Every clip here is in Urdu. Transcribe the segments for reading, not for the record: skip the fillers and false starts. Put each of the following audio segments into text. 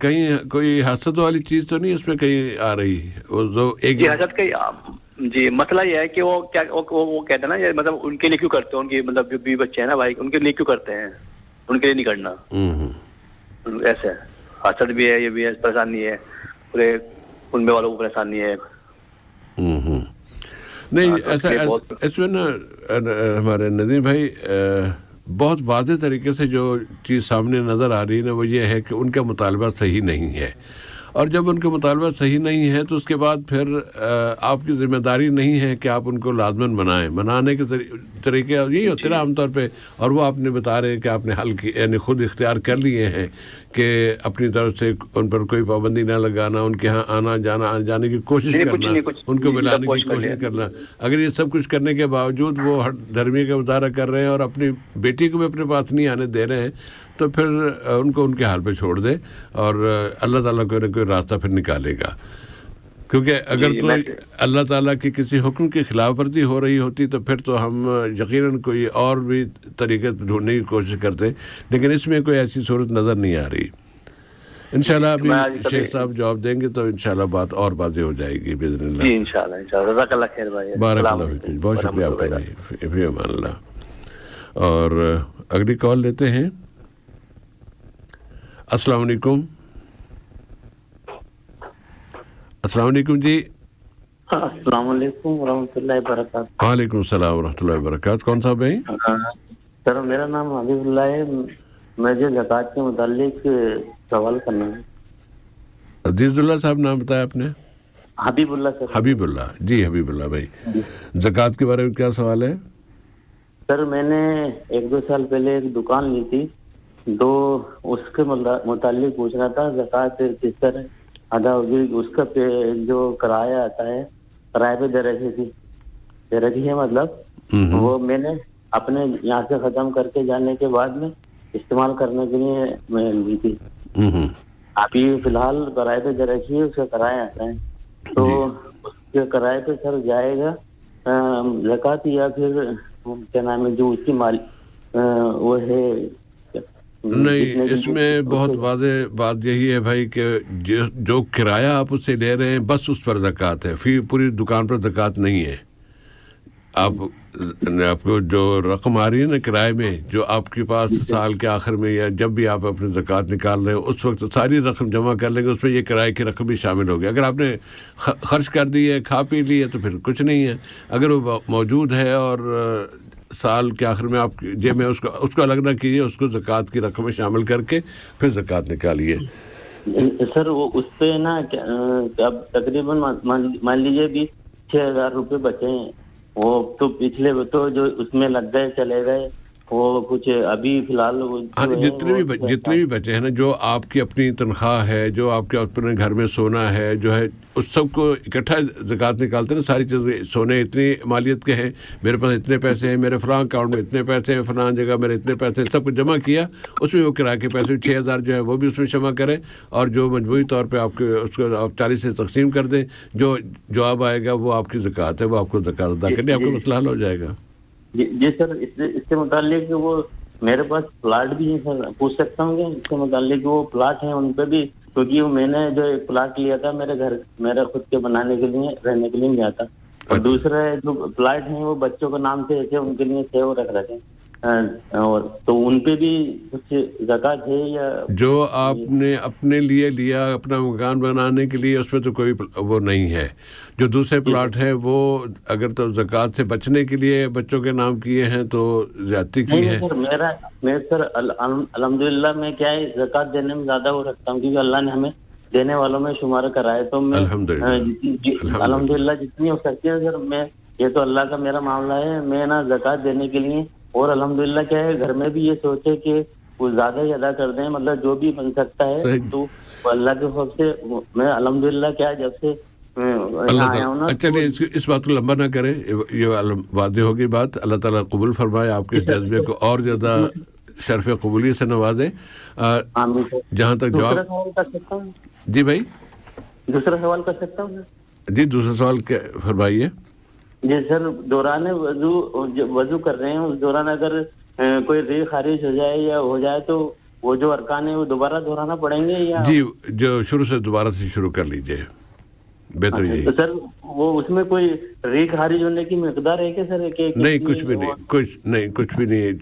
کہیں کوئی حسد والی چیز تو نہیں اس میں کہیں آ رہی وہ جو ایک حسد کا جی مسئلہ یہ ہے کہ وہ کیا وہ کہتے ہیں نا یہ مطلب ان کے لیے کیوں کرتے ہیں, ان کی مطلب جو بھی بچے ہیں نا بھائی ان کے لیے کیوں کرتے ہیں, ان کے لیے نہیں کرنا ایسے حسد بھی ہے, یہ بھی ہے, پریشانی ہے, پورے کنبے والوں کو پریشانی ہے. نہیں ایسا اس میں نا ہمارے ندیم بھائی بہت واضح طریقے سے جو چیز سامنے نظر آ رہی ہے نا وہ یہ ہے کہ ان کا مطالبہ صحیح نہیں ہے, اور جب ان کا مطالبہ صحیح نہیں ہے تو اس کے بعد پھر آپ کی ذمہ داری نہیں ہے کہ آپ ان کو لازماً منانے کے طریقے یہی ہوتے ہیں عام طور پہ, اور وہ آپ نے بتا رہے ہیں کہ آپ نے حل کی یعنی خود اختیار کر لیے ہیں کہ اپنی طرف سے ان پر کوئی پابندی نہ لگانا, ان کے ہاں آنا جانے کی کوشش کرنا, ان کو ملانے کی کوشش کرنا. اگر یہ سب کچھ کرنے کے باوجود وہ دھرمی کا مظاہرہ کر رہے ہیں اور اپنی بیٹی کو بھی اپنے پاس نہیں آنے دے رہے ہیں تو پھر ان کو ان کے حال پہ چھوڑ دے اور اللہ تعالیٰ کوئی نہ کوئی راستہ پھر نکالے گا, کیونکہ اگر تو اللہ تعالیٰ کی کسی حکم کی خلاف ورزی ہو رہی ہوتی تو پھر تو ہم یقیناً کوئی اور بھی طریقے ڈھونڈنے کی کوشش کرتے, لیکن اس میں کوئی ایسی صورت نظر نہیں آ رہی. انشاءاللہ ابھی شیخ صاحب جواب دیں گے تو انشاءاللہ بات اور واضح ہو جائے گی باذن اللہ. جی انشاءاللہ جزاک اللہ خیر بھائی, بارک اللہ فیک, بہت شکریہ آپ کا بھائی, فی امان اللہ. اور اگلی کال لیتے ہیں. السلام علیکم. السلام علیکم جی. السلام علیکم ورحمۃ اللہ وبرکاتہ. وعلیکم السلام ورحمۃ اللہ وبرکاتہ. کون صاحب ہیں؟ سر میرا نام حبیب اللہ ہے, مجھے زکوٰۃ کے متعلق سوال کرنا ہے. عزیز اللہ صاحب نام بتایا آپ نے؟ حبیب اللہ سر. حبیب اللہ جی. حبیب اللہ بھائی زکوٰۃ کے بارے میں کیا سوال ہے؟ سر میں نے 1-2 سال پہلے ایک دکان لی تھی, تو اس کے متعلق پوچھنا تھا زکوٰۃ کس طرح ادا ہوگی. اس کا جو کرایہ آتا ہے, کرایہ پہ دے رکھی ہے مطلب وہ میں نے اپنے یہاں سے ختم کر کے جانے کے بعد میں استعمال کرنے کے لیے میں لی تھی. ابھی فی الحال کرایہ پہ دے رکھی ہے, اس کا کرایہ آتا ہے, تو اس کے کرایہ پہ سر جائے گا زکوٰۃ یا پھر کیا نام ہے جو اس کی مال وہ ہے؟ نہیں, اس میں بہت واضح بات یہی ہے بھائی کہ جو کرایہ آپ اس سے لے رہے ہیں بس اس پر زکوٰۃ ہے, پھر پوری دکان پر زکوٰۃ نہیں ہے. آپ کو جو رقم آ رہی ہے نا کرائے میں, جو آپ کے پاس سال کے آخر میں یا جب بھی آپ اپنی زکوٰۃ نکال رہے ہو اس وقت ساری رقم جمع کر لیں گے, اس میں یہ کرائے کی رقم بھی شامل ہوگی. اگر آپ نے خرچ کر دی ہے, کھا پی لی ہے تو پھر کچھ نہیں ہے. اگر وہ موجود ہے اور سال کے آخر میں آپ جیب میں اس کو الگ نہ کیجیے, اس کو زکوٰۃ کی رقم میں شامل کر کے پھر زکوٰۃ نکالیے. سر وہ اس پہ نا اب تقریباً مان لیجیے بھی 6,000 روپے بچے ہیں, وہ تو پچھلے تو جو اس میں لگ گئے چلے گئے, وہ کچھ ابھی فی الحال جتنے بھی بچے ہیں نا, جو آپ کی اپنی تنخواہ ہے, جو آپ کے اپنے گھر میں سونا ہے جو ہے, اس سب کو اکٹھا زکوٰۃ نکالتے ہیں نا. ساری چیزیں سونے اتنی مالیت کے ہیں, میرے پاس اتنے پیسے ہیں, میرے فلاں اکاؤنٹ میں اتنے پیسے ہیں, فلاں جگہ میرے اتنے پیسے ہیں, سب کچھ جمع کیا, اس میں وہ کرایہ کے پیسے 6,000 جو ہے وہ بھی اس میں جمع کریں, اور جو مجموعی طور پہ آپ کے اس کو آپ 40 سے تقسیم کر دیں, جو جواب آئے گا وہ آپ کی زکوٰۃ ہے, وہ آپ کو زکوٰۃ ادا کرنی, آپ کو مسئلہ حل ہو جائے گا. جی سر, اس سے متعلق وہ میرے پاس پلاٹ بھی ہے سر, پوچھ سکتا ہوں کہ اس سے متعلق وہ پلاٹ ہیں ان پہ بھی, کیونکہ میں نے جو ایک پلاٹ لیا تھا میرے خود کے بنانے کے لیے, رہنے کے لیے لیا تھا, اور دوسرا جو پلاٹ ہیں وہ بچوں کے نام سے ایسے ان کے لیے سیو رکھ رہے ہیں, اور تو ان پہ بھی کچھ زکوٰۃ ہے یا جو آپ نے اپنے لیے لیا اپنا مکان بنانے کے لیے, اس میں تو کوئی وہ نہیں ہے. جو دوسرے پلاٹ ہیں وہ اگر تو زکوٰۃ سے بچنے کے لیے بچوں کے نام کیے ہیں تو زیادتی کی ہے. میں سر الحمدللہ میں کیا ہے زکوٰۃ دینے میں زیادہ وہ رکھتا ہوں, کیونکہ اللہ نے ہمیں دینے والوں میں شمار کرائے, تو میں الحمدللہ جتنی ہو سکتی ہے سر, میں یہ تو اللہ کا میرا معاملہ ہے, میں نا زکوٰۃ دینے کے لیے, اور الحمدللہ کیا ہے گھر میں بھی یہ سوچے کہ وہ زیادہ ہی ادا کر دیں, مطلب جو بھی بن سکتا ہے تو اللہ کے فضل سے میں الحمدللہ کیا جب سے چلیے اس بات کو لمبا نہ کریں, یہ واضح ہوگی بات. اللہ تعالیٰ قبول فرمائے, آپ کے اس جذبے کو اور زیادہ شرف قبولیت سے نوازے. جہاں تک جواب جی بھائی دوسرا سوال کر سکتا ہوں جی, دوسرا سوال فرمائیے. جی سر, دوران وضو کر رہے ہیں, اس دوران اگر کوئی ریح خارج ہو جائے یا ہو جائے تو وہ جو ارکان ہے وہ دوبارہ دہرانا پڑیں گے یا جی جو شروع سے دوبارہ سے شروع کر لیجئے بہتر یہی. تو سر وہ اس میں کوئی ریک خارج ہونے کی مقدار ہے کہ سر؟ نہیں کچھ بھی نہیں, کچھ بھی نہیں.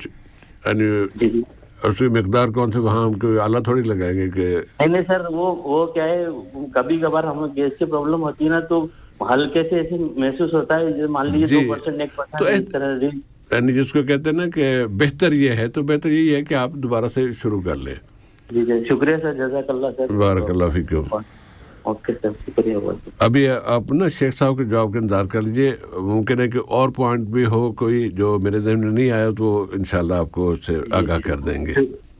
اس کی مقدار کون سے وہاں ہم کوئی آلہ تھوڑی لگائیں گے کہ نہیں سر وہ کیا ہے کبھی کبھار ہمیں گیس کی پرابلم ہوتی ہے نا تو ہلکے سے ایسے محسوس ہوتا ہے مان لیجیے 2% 1% یعنی جس کو کہتے ہیں نا کہ بہتر یہ ہے تو بہتر یہی ہے کہ آپ دوبارہ سے شروع کر لیں. جی شکریہ سر جزاک اللہ سر. بارک اللہ فیکم. اوکے سر شکریہ. ابھی آپ نا شیخ صاحب کے جواب کا انتظار کر لیجیے, ممکن ہے کہ اور پوائنٹ بھی ہو کوئی جو میرے ذہن میں نہیں آیا تو انشاءاللہ آپ کو اس سے آگاہ کر دیں گے.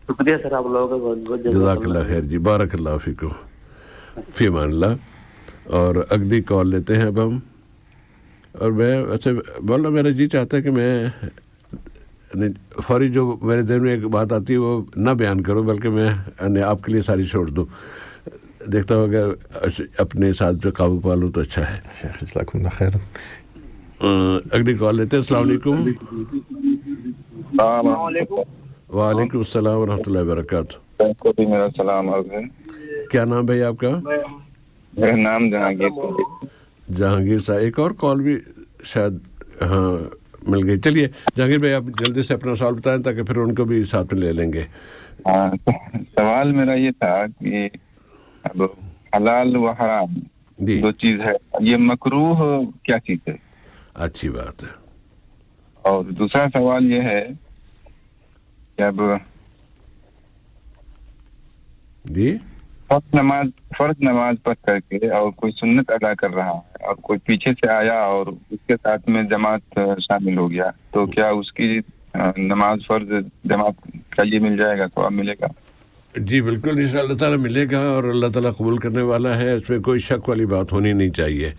شکریہ سر آپ لوگوں کا بہت بہت جزاک اللہ خیر جی. بارک اللہ فیکم. فی امان اللہ. اور اگلی کال لیتے ہیں اب ہم. اور میں ایسے بولنا میرا جی چاہتا ہے کہ میں فوری جو میرے ذہن میں ایک بات آتی ہے وہ نہ بیان کروں بلکہ میں آپ کے لیے ساری چھوڑ دوں. دیکھتا ہوں اگر اپنے ساتھ پہ قابو پا لوں تو اچھا ہے. جزاکم اللہ خیر. اگلی کال لیتے ہیں. السلام علیکم. وعلیکم السلام ورحمۃ اللہ وبرکاتہ. میرا سلام عرض ہے. کیا نام بھائی آپ کا؟ میرا نام جہانگیر. جہانگیر صاحب. ایک اور کال بھی شاید ہاں مل گئی. چلیے جہانگیر بھائی آپ جلدی سے اپنا سوال بتائیں تاکہ پھر ان کو بھی ساتھ میں لے لیں گے. سوال میرا یہ تھا کہ اب حلال و حرام دو چیز ہے, یہ مکروہ کیا چیز ہے؟ اچھی بات ہے. اور دوسرا سوال یہ ہے کہ اب جی فرض نماز پڑھ کر کے اور کوئی سنت ادا کر رہا ہے اور کوئی پیچھے سے آیا اور اس کے ساتھ میں جماعت شامل ہو گیا تو کیا اس کی نماز فرض جماعت کا یہ مل جائے گا, ثواب ملے گا؟ جی بالکل انشاء اللہ تعالیٰ ملے گا اور اللہ تعالیٰ قبول کرنے والا ہے. اس میں کوئی شک والی بات ہونی نہیں چاہیے.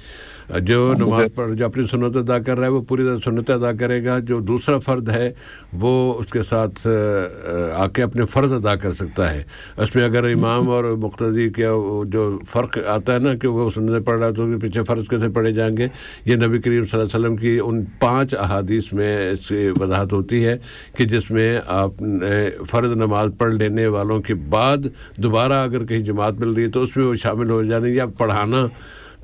جو نماز پڑھ جو اپنی سنت ادا کر رہا ہے وہ پوری طرح سنت ادا کرے گا. جو دوسرا فرد ہے وہ اس کے ساتھ آ کے اپنے فرض ادا کر سکتا ہے. اس میں اگر امام اور مقتدی کا جو فرق آتا ہے نا کہ وہ سنتیں پڑھ رہا ہے تو پیچھے فرض کیسے پڑھے جائیں گے, یہ نبی کریم صلی اللہ علیہ وسلم کی ان 5 احادیث میں اس کی وضاحت ہوتی ہے کہ جس میں آپ فرض نماز پڑھ لینے والوں کے بعد دوبارہ اگر کہیں جماعت مل رہی ہے تو اس میں وہ شامل ہو جانے. یا پڑھانا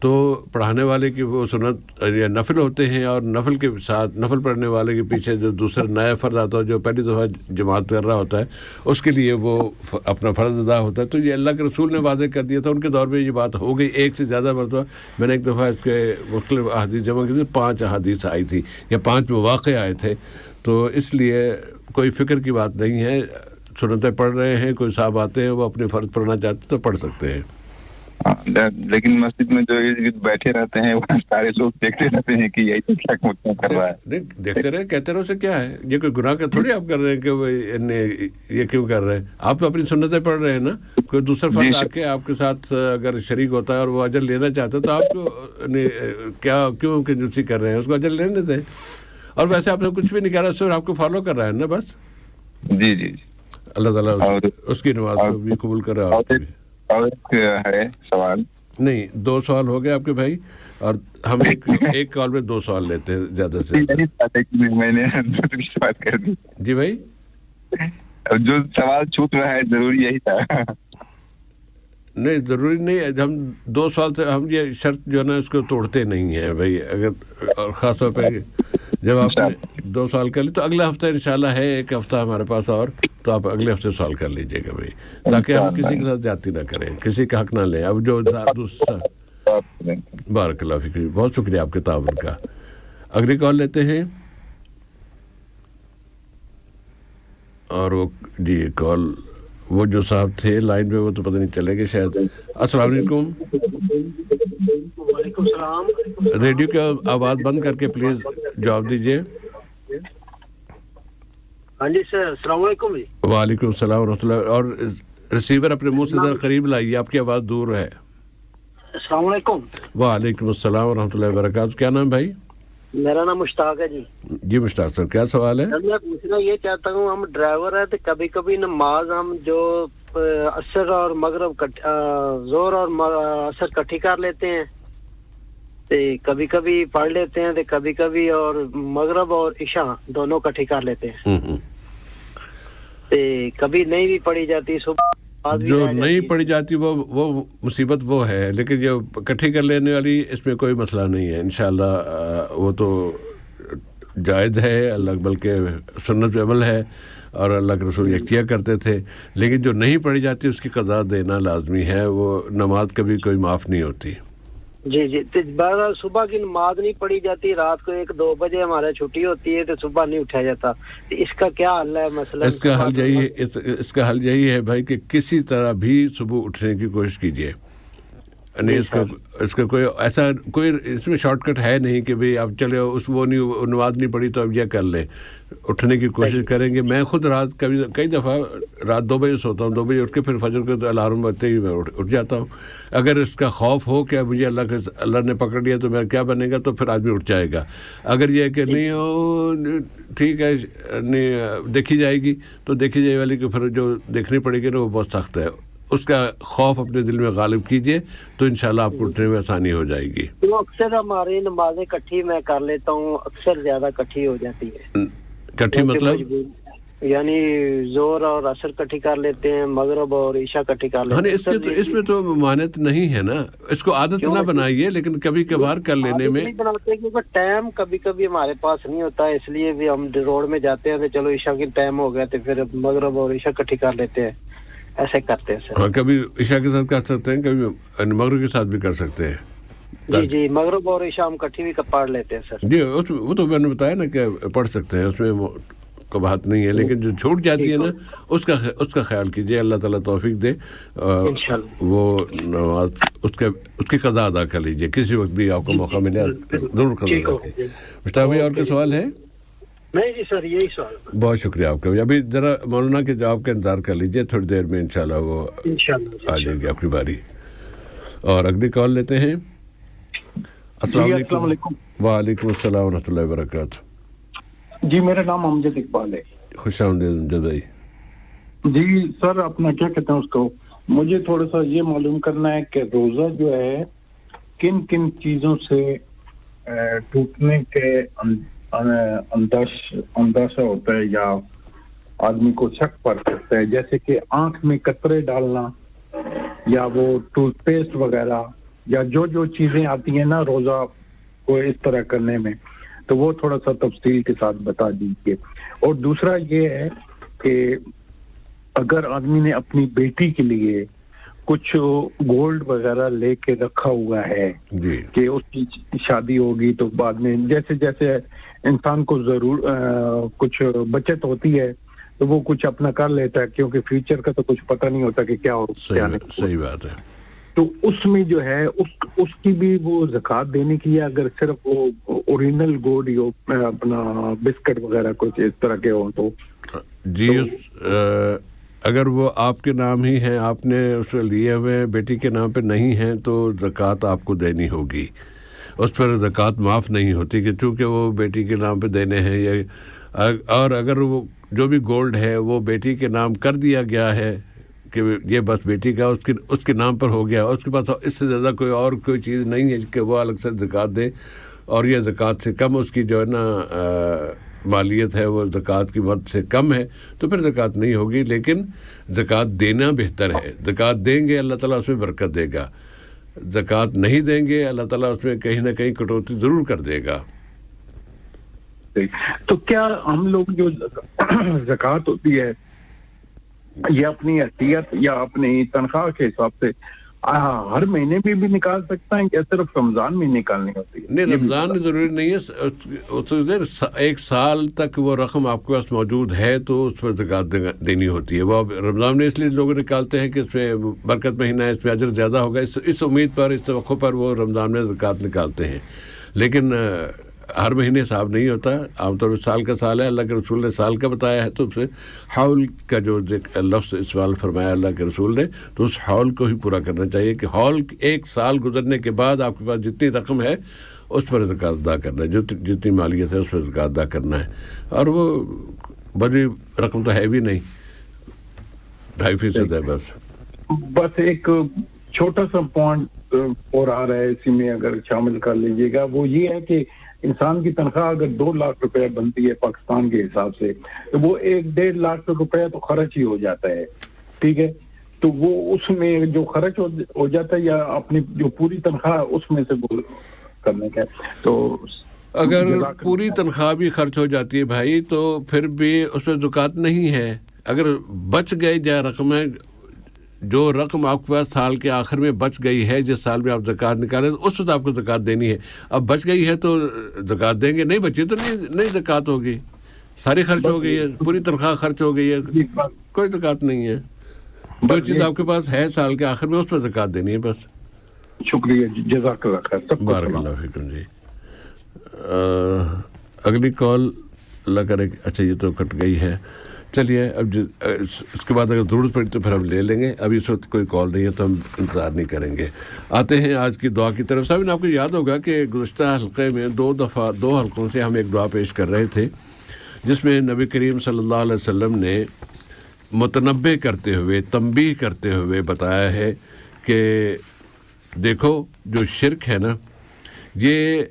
تو پڑھانے والے کی وہ سنت یا نفل ہوتے ہیں اور نفل کے ساتھ نفل پڑھنے والے کے پیچھے جو دوسرا نیا فرض آتا ہے جو پہلی دفعہ جماعت کر رہا ہوتا ہے اس کے لیے وہ اپنا فرض ادا ہوتا ہے. تو یہ اللہ کے رسول نے واضح کر دیا تھا. ان کے دور میں یہ بات ہو گئی ایک سے زیادہ مرتبہ. میں نے ایک دفعہ اس کے مختلف احادیث جمع کی تھی, 5 احادیث آئی تھی یا 5 مواقع آئے تھے. تو اس لیے کوئی فکر کی بات نہیں ہے. سنتیں پڑھ رہے ہیں, کوئی صاحب آتے ہیں وہ اپنے فرض پڑھنا چاہتے ہیں تو پڑھ سکتے ہیں. لیکن مسجد میں جو بیٹھے رہتے ہیں وہ سارے لوگ دیکھتے رہتے ہیں کہ یہی کیا کر رہا ہے. نہیں دیکھتے رہے کہتے رہو سے کیا ہے, یہ کوئی گناہ کا تھوڑی آپ کر رہے ہیں کہ یہ کیوں کر رہے ہیں. آپ تو اپنی سنتیں پڑھ رہے ہیں نا. کوئی دوسرا فرد آ کے آپ کے ساتھ اگر شریک ہوتا ہے اور وہ اجر لینا چاہتا ہے تو آپ کو کیا کیوں کنجوسی کر رہے ہیں, اس کو اجر لینے دیں. اور ویسے آپ سے کچھ بھی نہیں کر رہا, صرف آپ کو فالو کر رہا ہے نا بس. جی جی اللہ تعالیٰ اس کی نماز کو بھی قبول کر رہا ہے. اور ایک ہے سوال. نہیں 2 سوال ہو گئے آپ کے بھائی, اور ہم ایک کال میں 2 سوال لیتے ہیں زیادہ سے. میں نے بات کر دی. جی بھائی جو سوال چھوٹ رہا ہے ضروری یہی تھا. نہیں ضروری نہیں, ہم 2 سوال سے ہم یہ شرط جو ہے نا اس کو توڑتے نہیں ہیں بھائی. اگر اور خاص طور پہ جب آپ نے 2 سوال کر لی تو اگلا ہفتہ انشاءاللہ ہے, ایک ہفتہ ہمارے پاس اور, تو آپ اگلے ہفتے سوال کر لیجئے گا بھائی, تاکہ ہم کسی کے ساتھ زیادتی نہ کریں, کسی کا حق نہ لیں. اب جو دوسرا بارک اللہ فیک. بہت شکریہ آپ کے تعاون کا. اگلی کال لیتے ہیں. اور وہ جی کال وہ جو صاحب تھے لائن پہ وہ تو پتہ نہیں چلے گے شاید. السلام علیکم. وعلیکم السلام. ریڈیو کی آواز بند کر کے پلیز جواب دیجیے. ہاں جی سر السلام علیکم. وعلیکم السلام ورحمۃ اللہ. اور ریسیور اپنے منہ سے ذرا قریب لائیے, آپ کی آواز دور ہے. السلام علیکم. وعلیکم السلام ورحمۃ اللہ وبرکاتہ. کیا نام بھائی؟ میرا نام مشتاق ہے جی. جی مشتاق سر کیا سوال ہے؟ میں پوچھنا یہ چاہتا ہوں, ہم ڈرائیور ہیں تو کبھی کبھی نماز ہم جو عصر اور مغرب زور اور عصر کٹھی کر لیتے ہیں, کبھی کبھی پڑھ لیتے ہیں, کبھی کبھی اور مغرب اور عشاء دونوں کٹھی کر لیتے ہیں. کبھی نہیں بھی پڑھی جاتی صبح جو نہیں پڑھی جاتی وہ مصیبت وہ ہے, لیکن جو اکٹھی کر لینے والی اس میں کوئی مسئلہ نہیں ہے انشاءاللہ, وہ تو جائز ہے, اللہ بلکہ سنت پہ عمل ہے اور اللہ کے رسول یکجا کرتے تھے, لیکن جو نہیں پڑھی جاتی اس کی قضا دینا لازمی ہے, وہ نماز کبھی کوئی معاف نہیں ہوتی. جی بہرحال صبح کی نماز نہیں پڑھی جاتی, رات کو 1-2 بجے ہمارے چھٹی ہوتی ہے تو صبح نہیں اٹھایا جاتا, اس کا کیا حل ہے مسئلہ؟ اس کا حل یہی ہے بھائی کہ کسی طرح بھی صبح اٹھنے کی کوشش کیجیے. نہیں اس کا کوئی ایسا کوئی اس میں شارٹ کٹ ہے نہیں کہ بھئی اب چلے وہ نماز نہیں پڑھی تو اب یہ کر لیں, اٹھنے کی کوشش کریں گے. میں خود رات کئی دفعہ رات 2 بجے سوتا ہوں, 2 بجے اٹھ کے پھر فجر کو الارم بجتے ہی میں اٹھ جاتا ہوں. اگر اس کا خوف ہو کہ مجھے اللہ نے پکڑ لیا تو میرا کیا بنے گا, تو پھر آدمی اٹھ جائے گا. اگر یہ کہ نہیں ہو ٹھیک ہے نہیں دیکھی جائے گی تو دیکھی جائے والی کہ پھر جو دیکھنی پڑے گی نا وہ بہت سخت ہے. اس کا خوف اپنے دل میں غالب کیجئے تو انشاءاللہ آپ کو اٹھنے میں آسانی ہو جائے گی. تو اکثر ہماری نمازیں اکٹھی میں کر لیتا ہوں, اکثر زیادہ اکٹھی ہو جاتی ہے. اکٹھی مطلب یعنی زور اور عصر اکٹھی کر لیتے ہیں, مغرب اور عشاء اکٹھی کر لیتے ہیں. اس میں تو ممانعت نہیں ہے نا, اس کو عادت نہ بنائیے, لیکن کبھی کبھار کر لینے میں بناتے ہیں کیونکہ ٹائم کبھی کبھی ہمارے پاس نہیں ہوتا, اس لیے بھی ہم روڈ میں جاتے ہیں تو چلو عشاء کی ٹائم ہو گیا تو پھر مغرب اور عشاء اکٹھی کر لیتے ہیں, ایسے کرتے ہیں سر. ہاں کبھی عشاء کے ساتھ کر سکتے ہیں, کبھی مغرب کے ساتھ بھی کر سکتے ہیں. جی مغرب اور عشاء ہم اکٹھی بھی پڑھ لیتے ہیں سر. جی وہ تو میں نے بتایا نا کہ پڑھ سکتے ہیں, اس میں کوئی بات نہیں ہے, لیکن جو چھوٹ جاتی ہے نا اس کا خیال کیجیے, اللہ تعالیٰ توفیق دے, وہ نماز اس کی قضا ادا کر لیجیے, کسی وقت بھی آپ کو موقع ملے ضرور قضا ادا کیجیے. مشتاق بھائی اور کوئی سوال ہے؟ نہیں جی سر یہی سوال. بہت شکریہ آپ کا. ابھی ذرا مولانا کے جواب کا انتظار کر لیجیے, تھوڑی دیر میں انشاءاللہ وہ آ جائے گی آپ کی باری. اور اگلی کال لیتے ہیں. السلام علیکم. وعلیکم السلام ورحمۃ اللہ وبرکاتہ. جی میرا نام امجد اقبال ہے. خوش آمدید بھائی. جی سر اپنا کیا کہتے ہیں اس کو, مجھے تھوڑا سا یہ معلوم کرنا ہے کہ روزہ جو ہے کن کن چیزوں سے ٹوٹنے کے اندیشہ ہوتا ہے یا آدمی کو شک پڑ سکتا ہے, جیسے کہ آنکھ میں قطرے ڈالنا یا وہ ٹوتھ پیسٹ وغیرہ یا جو چیزیں آتی ہیں نا روزہ کو اس طرح کرنے میں, تو وہ تھوڑا سا تفصیل کے ساتھ بتا دیجیے. اور دوسرا یہ ہے کہ اگر آدمی نے اپنی بیٹی کے لیے کچھ گولڈ وغیرہ لے کے رکھا ہوا ہے کہ اس کی شادی ہوگی تو بعد میں جیسے انسان کو ضرور کچھ بچت ہوتی ہے تو وہ کچھ اپنا کر لیتا ہے, کیونکہ فیوچر کا تو کچھ پتہ نہیں ہوتا کہ کیا ہو. صحیح بات ہے. تو اس میں جو ہے اس کی بھی وہ زکوٰۃ دینے کی ہے, اگر صرف وہ اوریجنل گولڈ یا اپنا بسکٹ وغیرہ کچھ اس طرح کے ہوں تو. جی اگر وہ آپ کے نام ہی ہیں, آپ نے اس کو لیے ہوئے بیٹی کے نام پہ نہیں ہیں, تو زکوٰۃ آپ کو دینی ہوگی. اس پر زکوٰۃ معاف نہیں ہوتی کہ چونکہ وہ بیٹی کے نام پہ دینے ہیں. اور اگر وہ جو بھی گولڈ ہے وہ بیٹی کے نام کر دیا گیا ہے کہ یہ بس بیٹی کا اس کے نام پر ہو گیا, اس کے پاس اس سے زیادہ کوئی چیز نہیں ہے کہ وہ الگ سے زکوٰۃ دے, اور یہ زکوٰۃ سے کم اس کی جو ہے نا مالیت ہے وہ زکوٰۃ کی مد سے کم ہے, تو پھر زکوٰۃ نہیں ہوگی. لیکن زکوٰۃ دینا بہتر ہے. زکوٰۃ دیں گے اللہ تعالیٰ اس میں برکت دے گا, زکوٰۃ نہیں دیں گے اللہ تعالیٰ اس میں کہیں نہ کہیں کٹوتی ضرور کر دے گا. تو کیا ہم لوگ جو زکوٰۃ ہوتی ہے یہ اپنی حیثیت یا اپنی تنخواہ کے حساب سے ہر مہینے بھی نکال سکتا ہے یا صرف رمضان میں نکالنی ہوتی ہے؟ نہیں, رمضان میں ضروری نہیں ہے. 1 سال تک وہ رقم آپ کے پاس موجود ہے تو اس پر زکوٰۃ دینی ہوتی ہے. وہ رمضان میں اس لیے لوگ نکالتے ہیں کہ اس میں برکت مہینہ ہے, اس میں اجر زیادہ ہوگا, اس امید پر, اس توقع پر وہ رمضان میں زکوٰۃ نکالتے ہیں. لیکن ہر مہینے حساب نہیں ہوتا, عام طور پر سال کا سال ہے, اللہ کے رسول نے سال کا بتایا ہے, تو اس سے حول کا جو لفظ استعمال فرمایا اللہ کے رسول نے, تو اس حول کو ہی پورا کرنا چاہیے کہ حول 1 سال گزرنے کے بعد آپ کے پاس جتنی رقم ہے اس پر زکوٰۃ ادا کرنا ہے, جتنی مالیت ہے اس پر زکوٰۃ ادا کرنا ہے. اور وہ بڑی رقم تو ہے بھی نہیں, 2.5% ہے بس. بس ایک چھوٹا سا پوائنٹ اور آ رہا ہے اسی میں اگر شامل کر لیجیے گا, وہ یہ ہے کہ انسان کی تنخواہ اگر 2 لاکھ روپے بنتی ہے پاکستان کے حساب سے تو وہ 1.5 لاکھ روپے تو خرچ ہی ہو جاتا ہے, ٹھیک ہے. تو وہ اس میں جو خرچ ہو جاتا ہے یا اپنی جو پوری تنخواہ اس میں سے کرنے کا. تو اگر پوری تنخواہ بھی خرچ ہو جاتی ہے بھائی تو پھر بھی اس میں زکوٰۃ نہیں ہے. اگر بچ گئی جائے رقمیں, جو رقم آپ کے پاس سال کے آخر میں بچ گئی ہے, جس سال میں آپ زکوٰۃ نکالیں تو اس وقت آپ کو زکوٰۃ دینی ہے. اب بچ گئی ہے تو زکوٰۃ دیں گے, نہیں بچی تو نہیں زکوٰۃ ہوگی. ساری خرچ ہو گئی ہے, پوری تنخواہ خرچ ہو گئی ہے, کوئی زکوٰۃ نہیں ہے. جو چیز آپ کے پاس ہے سال کے آخر میں اس پر زکوٰۃ دینی ہے بس. شکریہ, جزاک اللہ خیر. بارک اللہ فیکم جی. اگلی کال اللہ کرے. اچھا یہ تو کٹ گئی ہے, چلیے اب اس کے بعد اگر ضرورت پڑی تو پھر ہم لے لیں گے. ابھی اس وقت کوئی کال نہیں ہے تو ہم انتظار نہیں کریں گے. آتے ہیں آج کی دعا کی طرف. صاحب آپ کو یاد ہوگا کہ گزشتہ حلقے میں 2 حلقوں سے ہم ایک دعا پیش کر رہے تھے جس میں نبی کریم صلی اللہ علیہ وسلم نے متنبع کرتے ہوئے, تنبیہ کرتے ہوئے بتایا ہے کہ دیکھو جو شرک ہے نا, یہ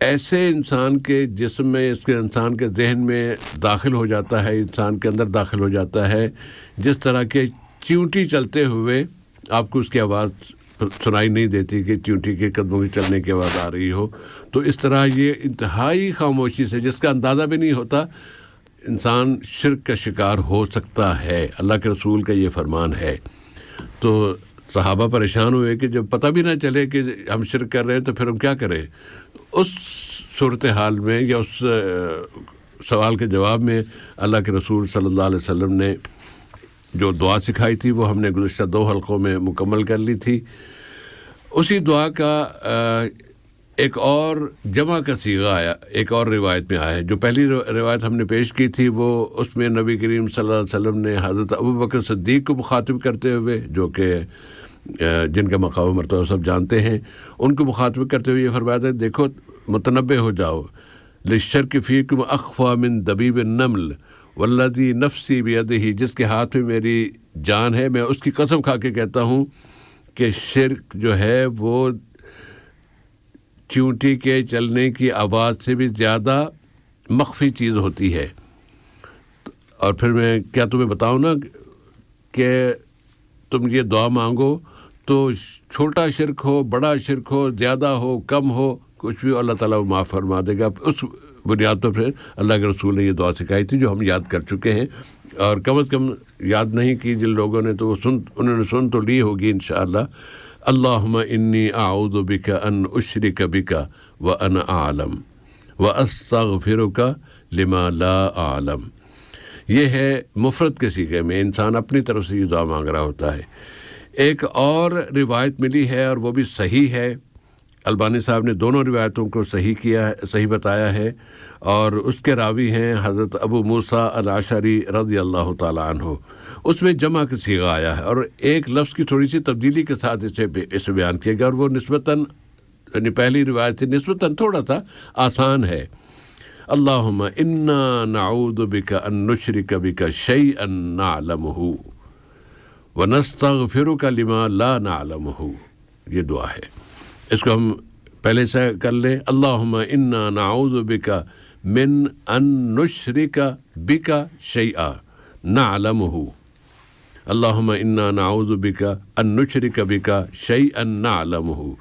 ایسے انسان کے جسم میں, اس کے انسان کے ذہن میں داخل ہو جاتا ہے, انسان کے اندر داخل ہو جاتا ہے جس طرح کے چیونٹی چلتے ہوئے آپ کو اس کی آواز سنائی نہیں دیتی کہ چیونٹی کے قدموں کی چلنے کی آواز آ رہی ہو. تو اس طرح یہ انتہائی خاموشی سے, جس کا اندازہ بھی نہیں ہوتا, انسان شرک کا شکار ہو سکتا ہے. اللہ کے رسول کا یہ فرمان ہے. تو صحابہ پریشان ہوئے کہ جب پتہ بھی نہ چلے کہ ہم شرک کر رہے ہیں تو پھر ہم کیا کریں. اس صورتحال میں یا اس سوال کے جواب میں اللہ کے رسول صلی اللہ علیہ وسلم نے جو دعا سکھائی تھی وہ ہم نے گزشتہ 2 حلقوں میں مکمل کر لی تھی. اسی دعا کا ایک اور جمع کا صیغہ آیا, ایک اور روایت میں آیا ہے. جو پہلی روایت ہم نے پیش کی تھی وہ اس میں نبی کریم صلی اللہ علیہ وسلم نے حضرت ابوبکر صدیق کو مخاطب کرتے ہوئے, جو کہ جن کا مقام و مرتبہ سب جانتے ہیں, ان کو مخاطب کرتے ہوئے یہ فرمایا تھا دیکھو متنبع ہو جاؤ, للشرک فیکم اخفی من دبیب النمل والذی نفسی بیدہ, جس کے ہاتھ میں میری جان ہے میں اس کی قسم کھا کے کہتا ہوں کہ شرک جو ہے وہ چیونٹی کے چلنے کی آواز سے بھی زیادہ مخفی چیز ہوتی ہے. اور پھر میں کیا تمہیں بتاؤں نا کہ تم یہ دعا مانگو تو چھوٹا شرک ہو, بڑا شرک ہو, زیادہ ہو, کم ہو, کچھ بھی اللہ تعالیٰ وہ معاف فرما دے گا. اس بنیاد پر پھر اللہ کے رسول نے یہ دعا سکھائی تھی جو ہم یاد کر چکے ہیں, اور کم از کم یاد نہیں کی جن لوگوں نے تو وہ انہوں نے سن تو لی ہوگی انشاءاللہ. اللہم انی اعوذ بک ان اشرک بک وانا اعلم واستغفرک لما لا اعلم. یہ ہے مفرد کے صیغے میں, انسان اپنی طرف سے یہ دعا مانگ رہا ہوتا ہے. ایک اور روایت ملی ہے اور وہ بھی صحیح ہے. البانی صاحب نے دونوں روایتوں کو صحیح بتایا ہے, اور اس کے راوی ہیں حضرت ابو موسیٰ الاشعری رضی اللہ تعالیٰ عنہ. اس میں جمع کا صیغہ آیا ہے اور ایک لفظ کی تھوڑی سی تبدیلی کے ساتھ اسے بیان کیا گیا, اور وہ نسبتاً, یعنی پہلی روایت سے نسبتاً تھوڑا سا آسان ہے. اللہم انا نعوذ بک ان نشرک بک شیئا نعلمہ ونستغفرک لما لا نعلمہ. یہ دعا ہے, اس کو ہم پہلے سے کر لیں. اللہم انا نعوذ بک من ان نشرک بک شیئا نعلمہ. اللہم انا نعوذ بک ان نشرک بک شیئا نعلمہ.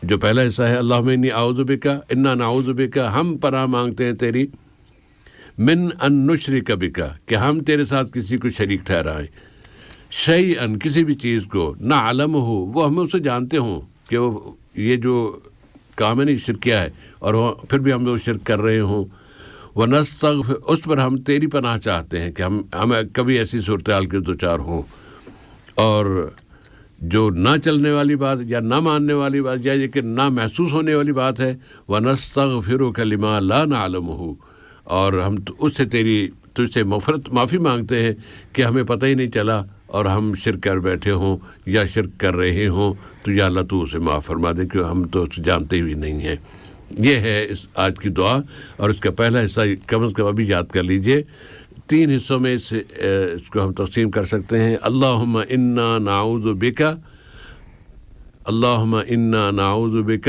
جو پہلا حصہ ہے اللہم انی اعوذ بک, انا نعوذ بک, ہم پناہ مانگتے ہیں تیری, من ان نشرک بک, کہ ہم تیرے ساتھ کسی کو شریک ٹھہرائیں, شیئا, کسی بھی چیز کو, نعلمہ, وہ ہمیں اسے جانتے ہوں کہ وہ یہ جو کام ہے نہیں شرک کیا ہے, اور پھر بھی ہم وہ شرک کر رہے ہوں. ونستغفر, اس پر ہم تیری پناہ چاہتے ہیں کہ ہمیں کبھی ایسی صورتحال کے دوچار ہوں. اور جو نہ چلنے والی بات یا نہ ماننے والی بات یا یہ کہ نہ محسوس ہونے والی بات ہے, ونستغفرک لما لا نعلمہ, اور ہم اس سے تجھ سے معافی مانگتے ہیں کہ ہمیں پتہ ہی نہیں چلا اور ہم شرک کر بیٹھے ہوں یا شرک کر رہے ہوں, تو یا اللہ تو اسے معاف فرما دے کہ ہم تو اسے جانتے ہی نہیں ہیں. یہ ہے اس آج کی دعا, اور اس کا پہلا حصہ کم از کم ابھی یاد کر لیجئے. 3 حصوں میں اس کو ہم تقسیم کر سکتے ہیں. اللہم انا نعوذ بک, اللہم انا نعوذ بک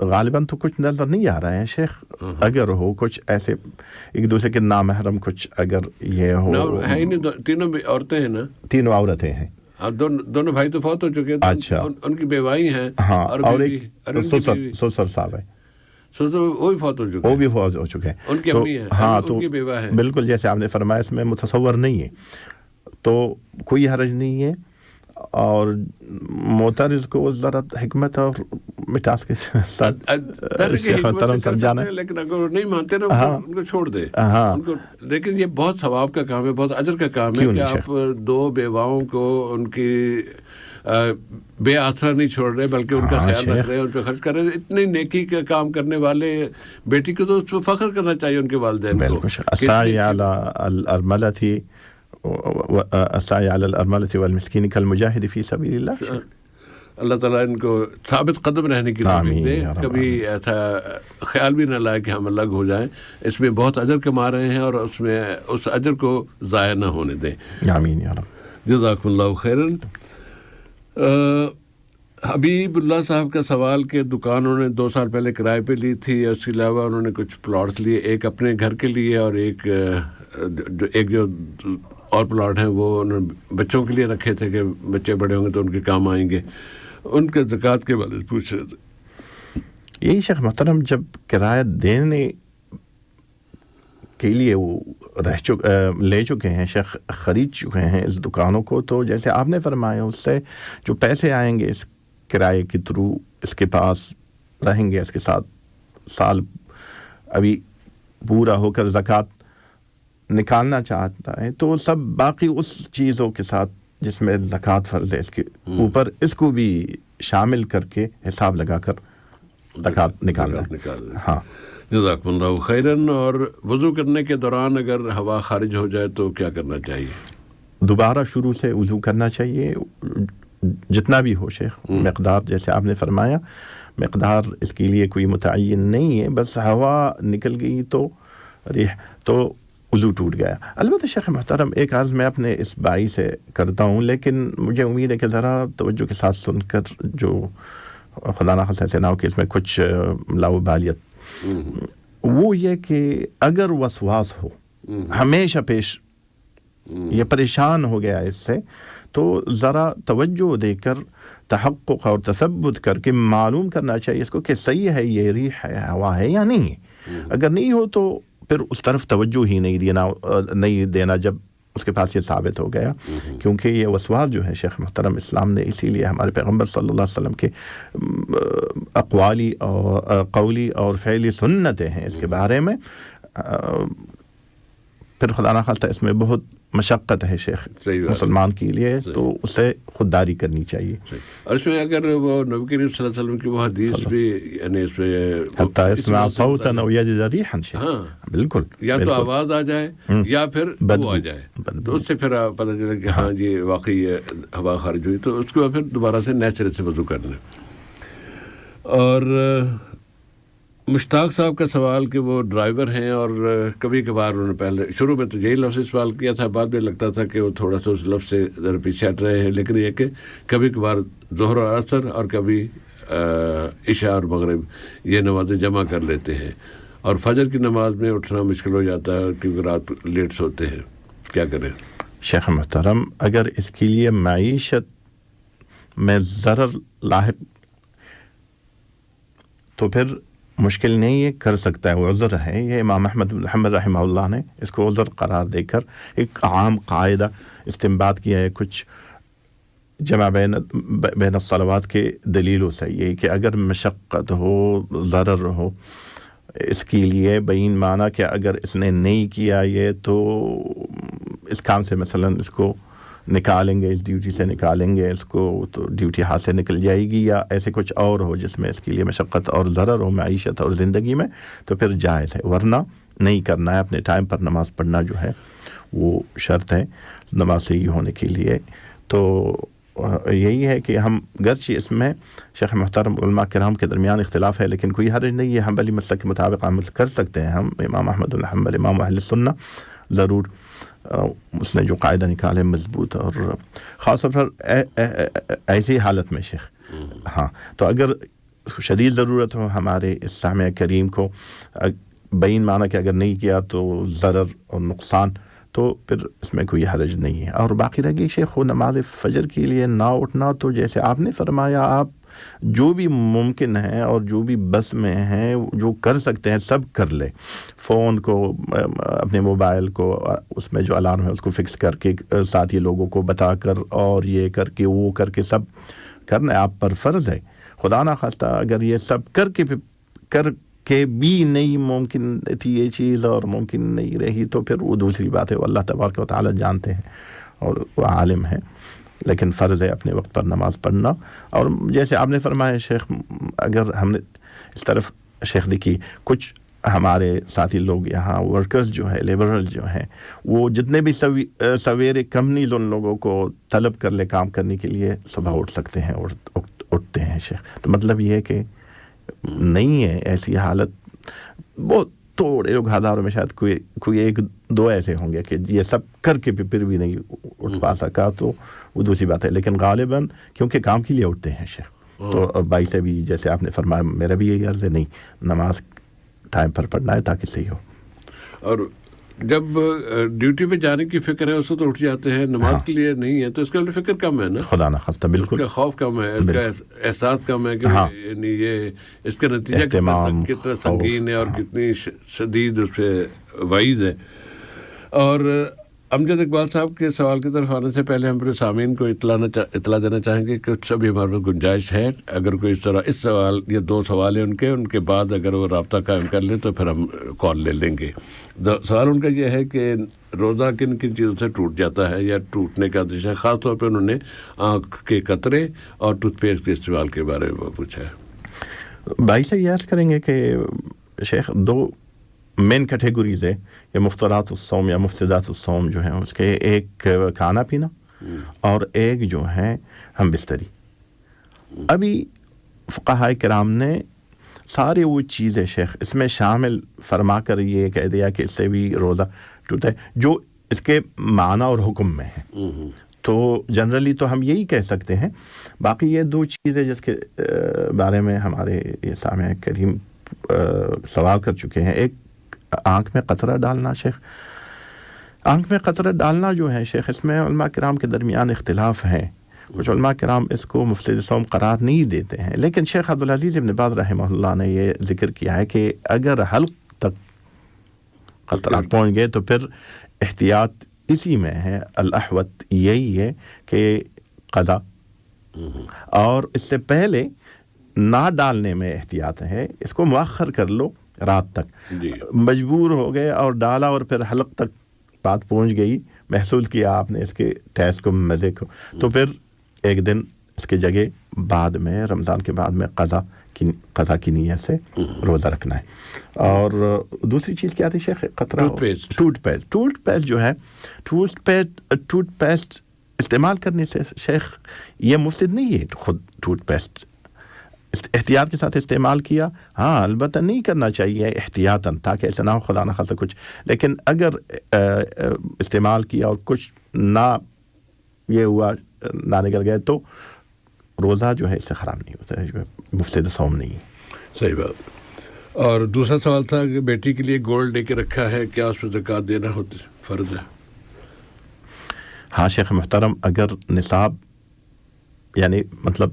غالباً تو کچھ نظر نہیں آ رہا ہے شیخ. اگر ہو کچھ ایسے ایک دوسرے کے نامحرم کچھ اگر یہ ہو ہے نہیں. تینوں عورتیں ہیں نا, تینوں عورتیں ہیں. دونوں بھائی تو فوت ہو چکے ہیں. اچھا, ان کی بیوائی ہیں. ہاں, اور ایک سسر صاحب ہے, وہ بھی فوت ہو چکے ہیں. وہ بھی فوت ہو چکے ہیں. ان کی امی ہیں. ہاں, ان کی بیوہ ہے. بالکل جیسے آپ نے فرمایا اس میں متصور نہیں ہے تو کوئی حرج نہیں ہے. اور معترض کو ذرا حکمت اور مٹاس کے ساتھ شیخ محترم سمجھانا ہے. لیکن اگر نہیں مانتے نا ان کو چھوڑ دے. لیکن یہ بہت ثواب کا کام ہے, بہت اجر کا کام ہے کہ آپ دو بیواؤں کو ان کی بے آسرا نہیں چھوڑ رہے بلکہ ان کا خیال رکھ رہے ہیں, ان پہ خرچ کر رہے ہیں. اتنی نیکی کا کام کرنے والے بیٹی کو تو اس پہ فخر کرنا چاہیے ان کے والدین کو. السعی علی الارملۃ السعی علی الارملۃ والمسکین کالمجاہد فی سبیل اللہ. اللہ تعالیٰ ان کو ثابت قدم رہنے کی توفیق دے. کبھی ایسا خیال بھی نہ لائے کہ ہم الگ ہو جائیں. اس میں بہت اجر کما رہے ہیں اور اس میں اس اجر کو ضائع نہ ہونے دیں. آمین یا رب. جزاکم اللہ خیراً. حبیب اللہ صاحب کا سوال کہ دکان انہوں نے 2 سال پہلے کرائے پہ لی تھی, اس کے علاوہ انہوں نے کچھ پلاٹس لیے, ایک اپنے گھر کے لیے اور ایک جو اور پلاٹ ہیں وہ انہوں نے بچوں کے لیے رکھے تھے کہ بچے بڑے ہوں گے تو ان کے کام آئیں گے. ان کے زکوٰۃ کے بارے میں پوچھ رہے تھے. یہی شیخ محترم جب کرایہ دینے کے لیے وہ لے چکے ہیں شیخ, خرید چکے ہیں اس دکانوں کو, تو جیسے آپ نے فرمایا اس سے جو پیسے آئیں گے اس کرائے کے تھرو اس کے پاس رہیں گے, اس کے ساتھ سال ابھی پورا ہو کر زکوٰۃ نکالنا چاہتا ہے تو سب باقی اس چیزوں کے ساتھ جس میں زکوٰۃ فرض ہے اس کے اوپر اس کو بھی شامل کر کے حساب لگا کر زکوٰۃ نکالنا ہے. ہاں جزاکم اللہ خیراً. اور وضو کرنے کے دوران اگر ہوا خارج ہو جائے تو کیا کرنا چاہیے؟ دوبارہ شروع سے وضو کرنا چاہیے جتنا بھی ہو شیخ. مقدار جیسے آپ نے فرمایا مقدار اس کے لیے کوئی متعین نہیں ہے, بس ہوا نکل گئی تو ریح تو وضو ٹوٹ گیا. البتہ شیخ محترم ایک عرض میں اپنے اس بائی سے کرتا ہوں, لیکن مجھے امید ہے کہ ذرا توجہ کے ساتھ سن کر جو خدا نہ خاصہ سے نہ ہو کہ اس میں کچھ لاوبالیت, وہ یہ کہ اگر وسواس ہو ہمیشہ پیش, یہ پریشان ہو گیا اس سے, تو ذرا توجہ دے کر تحقق اور تثبت کر کے معلوم کرنا چاہیے اس کو کہ صحیح ہے یہ ریح ہے, ہوا ہے یا نہیں ہے. اگر نہیں ہو تو پھر اس طرف توجہ ہی نہیں دینا جب اس کے پاس یہ ثابت ہو گیا, کیونکہ یہ وسواس جو ہے شیخ محترم اسلام نے اسی لیے ہمارے پیغمبر صلی اللہ علیہ وسلم کے اقوالی اور قولی اور فعلی سنتیں ہیں اس کے بارے میں. پھر خدا نہ خواستہ اس میں بہت مشقت ہے شیخ مسلمان کے لیے, تو اسے خودداری کرنی چاہیے. اور اس میں اگر وہ نبی کریم صلی اللہ علیہ وسلم کی وہ حدیث بھی یعنی اس میں حتی اسمع صوتا او یجد ریحا, بالکل یا تو آواز آ جائے یا پھر بدبو آ جائے, تو اس سے پھر پتہ چلے کہ ہاں جی واقعی ہوا خارج ہوئی, تو اس کو پھر دوبارہ سے نیچرل سے وضو کر لیں. اور مشتاق صاحب کا سوال کہ وہ ڈرائیور ہیں اور کبھی کبھار انہوں نے پہلے شروع میں تو یہی لفظ سے سوال کیا تھا, بعد میں لگتا تھا کہ وہ تھوڑا سا اس لفظ سے ذرا پیچھے ہٹ رہے ہیں, لیکن یہ کہ کبھی کبھار ظہر اور عصر اور کبھی عشاء اور مغرب یہ نمازیں جمع کر لیتے ہیں, اور فجر کی نماز میں اٹھنا مشکل ہو جاتا ہے کیونکہ رات لیٹ سوتے ہیں, کیا کریں؟ شیخ محترم اگر اس کے لیے معیشت میں ضرر لاحق تو پھر مشکل نہیں ہے, کر سکتا ہے, وہ عذر ہے. یہ امام احمد بن حنبل رحمہ اللہ نے اس کو عذر قرار دے کر ایک عام قاعدہ استنباط کیا ہے کچھ جمع بین الصلوات کے دلیلوں سے, یہ کہ اگر مشقت ہو ضرر ہو اس کے لیے بین معنی کہ اگر اس نے نہیں کیا یہ تو اس کام سے مثلا اس کو نکالیں گے, اس ڈیوٹی سے نکالیں گے اس کو, تو ڈیوٹی ہاتھ سے نکل جائے گی, یا ایسے کچھ اور ہو جس میں اس کے لیے مشقت اور ضرر ہو معیشت اور زندگی میں, تو پھر جائز ہے, ورنہ نہیں کرنا ہے. اپنے ٹائم پر نماز پڑھنا جو ہے وہ شرط ہے نماز صحیح ہونے کے لیے. تو یہی ہے کہ ہم گرچہ اس میں شیخ محترم علماء کرام کے درمیان اختلاف ہے, لیکن کوئی حرج نہیں ہے, حنبلی مسلک کے مطابق عمل کر سکتے ہیں ہم. امام احمد بن حنبل امام اہل سنہ ضرور اس نے جو قاعدہ نکالے مضبوط, اور خاص طور پر ایسی حالت میں شیخ, ہاں, تو اگر شدید ضرورت ہو ہمارے اسلام کریم کو بین مانا کہ اگر نہیں کیا تو ضرر اور نقصان، تو پھر اس میں کوئی حرج نہیں ہے. اور باقی رہ گئی شیخ نماز فجر کے لیے نہ اٹھنا، تو جیسے آپ نے فرمایا آپ جو بھی ممکن ہے اور جو بھی بس میں ہیں جو کر سکتے ہیں سب کر لے. فون کو، اپنے موبائل کو، اس میں جو الارم ہے اس کو فکس کر کے ساتھی لوگوں کو بتا کر اور یہ کر کے وہ کر کے سب کرنا آپ پر فرض ہے. خدا نہ خواستہ اگر یہ سب کر کے بھی نہیں ممکن تھی یہ چیز اور ممکن نہیں رہی تو پھر وہ دوسری بات ہے. وہ اللہ تبارک و تعالی جانتے ہیں اور وہ عالم ہے، لیکن فرض ہے اپنے وقت پر نماز پڑھنا. اور جیسے آپ نے فرمایا شیخ، اگر ہم نے اس طرف شیخ دیکھی کچھ ہمارے ساتھی لوگ یہاں ورکرز جو ہے، لیبرل جو ہیں، وہ جتنے بھی سویرے کمپنیز ان لوگوں کو طلب کر لے کام کرنے کے لیے صبح اٹھ سکتے ہیں اور اٹھتے ہیں شیخ. تو مطلب یہ ہے کہ نہیں ہے ایسی حالت. بہت تھوڑے لوگ ہزاروں میں شاید کوئی ایک دو ایسے ہوں گے کہ یہ سب کر کے پھر بھی نہیں اٹھ پا سکا، تو وہ دوسری بات ہے. لیکن غالباً کیونکہ کام کے لیے اٹھتے ہیں شیخ، تو بھائی سے بھی جیسے آپ نے فرمایا میرا بھی یہی عرض ہے، نہیں نماز ٹائم پر پڑھنا ہے تاکہ صحیح ہو. اور جب ڈیوٹی پہ جانے کی فکر ہے اس وقت اٹھ جاتے ہیں، نماز کے لیے نہیں ہے، تو اس کا فکر کم ہے نا، خدا نہ خواستہ بالکل اس کا خوف کم ہے، اس کا احساس کم ہے کہ یعنی یہ اس کا نتیجہ کتنا سنگین ہے اور کتنی شدید اس پہ وعید ہے. اور امجد اقبال صاحب کے سوال کی طرف آنے سے پہلے ہم پھر سامعین کو اطلاع دینا چاہیں گے کہ کچھ ابھی ہمارے پاس گنجائش ہے. اگر کوئی اس طرح اس سوال، یہ دو سوال ہیں ان کے بعد اگر وہ رابطہ قائم کر لیں تو پھر ہم کال لے لیں گے. سوال ان کا یہ ہے کہ روزہ کن کن چیزوں سے ٹوٹ جاتا ہے یا ٹوٹنے کا اندیشہ، خاص طور پہ انہوں نے آنکھ کے قطرے اور ٹوتھ پیسٹ کے استعمال کے بارے میں پوچھا ہے. بھائی سے یہ عرض کریں گے کہ شیخ دو مین کیٹیگریز ہے یہ مفطرات الصوم یا مفسدات الصوم جو ہیں اس کے، ایک کھانا پینا اور ایک جو ہے ہم بستری. ابھی فقہاء کرام نے سارے وہ چیزیں شیخ اس میں شامل فرما کر یہ کہہ دیا کہ اس سے بھی روزہ ٹوٹتا ہے جو اس کے معنی اور حکم میں ہے. تو جنرلی تو ہم یہی کہہ سکتے ہیں. باقی یہ دو چیزیں جس کے بارے میں ہمارے یہ سامع کریم سوال کر چکے ہیں، ایک آنکھ میں قطرہ ڈالنا. شیخ آنکھ میں قطرہ ڈالنا جو ہے شیخ اس میں علماء کرام کے درمیان اختلاف ہے. کچھ علماء کرام اس کو مفسد صوم قرار نہیں دیتے ہیں، لیکن شیخ عبدالعزیز ابن باز رحمہ اللہ نے یہ ذکر کیا ہے کہ اگر حلق تک قطرات پہنچ گئے تو پھر احتیاط اسی میں ہے. الاحوط یہی ہے کہ قضا، اور اس سے پہلے نہ ڈالنے میں احتیاط ہے، اس کو مؤخر کر لو رات تک. مجبور ہو گئے اور ڈالا اور پھر حلق تک بات پہنچ گئی، محسوس کیا آپ نے اس کے ٹیسٹ کو، مزے کو، تو پھر ایک دن اس کے جگہ بعد میں رمضان کے بعد میں قضا کی نیت سے روزہ رکھنا ہے. اور دوسری چیز کیا تھی شیخ؟ قطرہ ٹوتھ پیسٹ جو ہے، ٹوتھ پیسٹ استعمال کرنے سے شیخ یہ مفسد نہیں ہے. خود ٹوتھ پیسٹ احتیاط کے ساتھ استعمال کیا، ہاں البتہ نہیں کرنا چاہیے احتیاطاً تاکہ ایسا نہ ہو خدا نہ خاصہ کچھ. لیکن اگر استعمال کیا اور کچھ نہ یہ ہوا، نہ نکل گئے، تو روزہ جو ہے اس سے خراب نہیں ہوتا ہے، مفسد صوم نہیں ہے. صحیح بات. اور دوسرا سوال تھا کہ بیٹی کے لیے گولڈ لے کے رکھا ہے، کیا اس پہ زکوٰۃ دینا ہوتی فرض ہے؟ ہاں شیخ محترم، اگر نصاب یعنی مطلب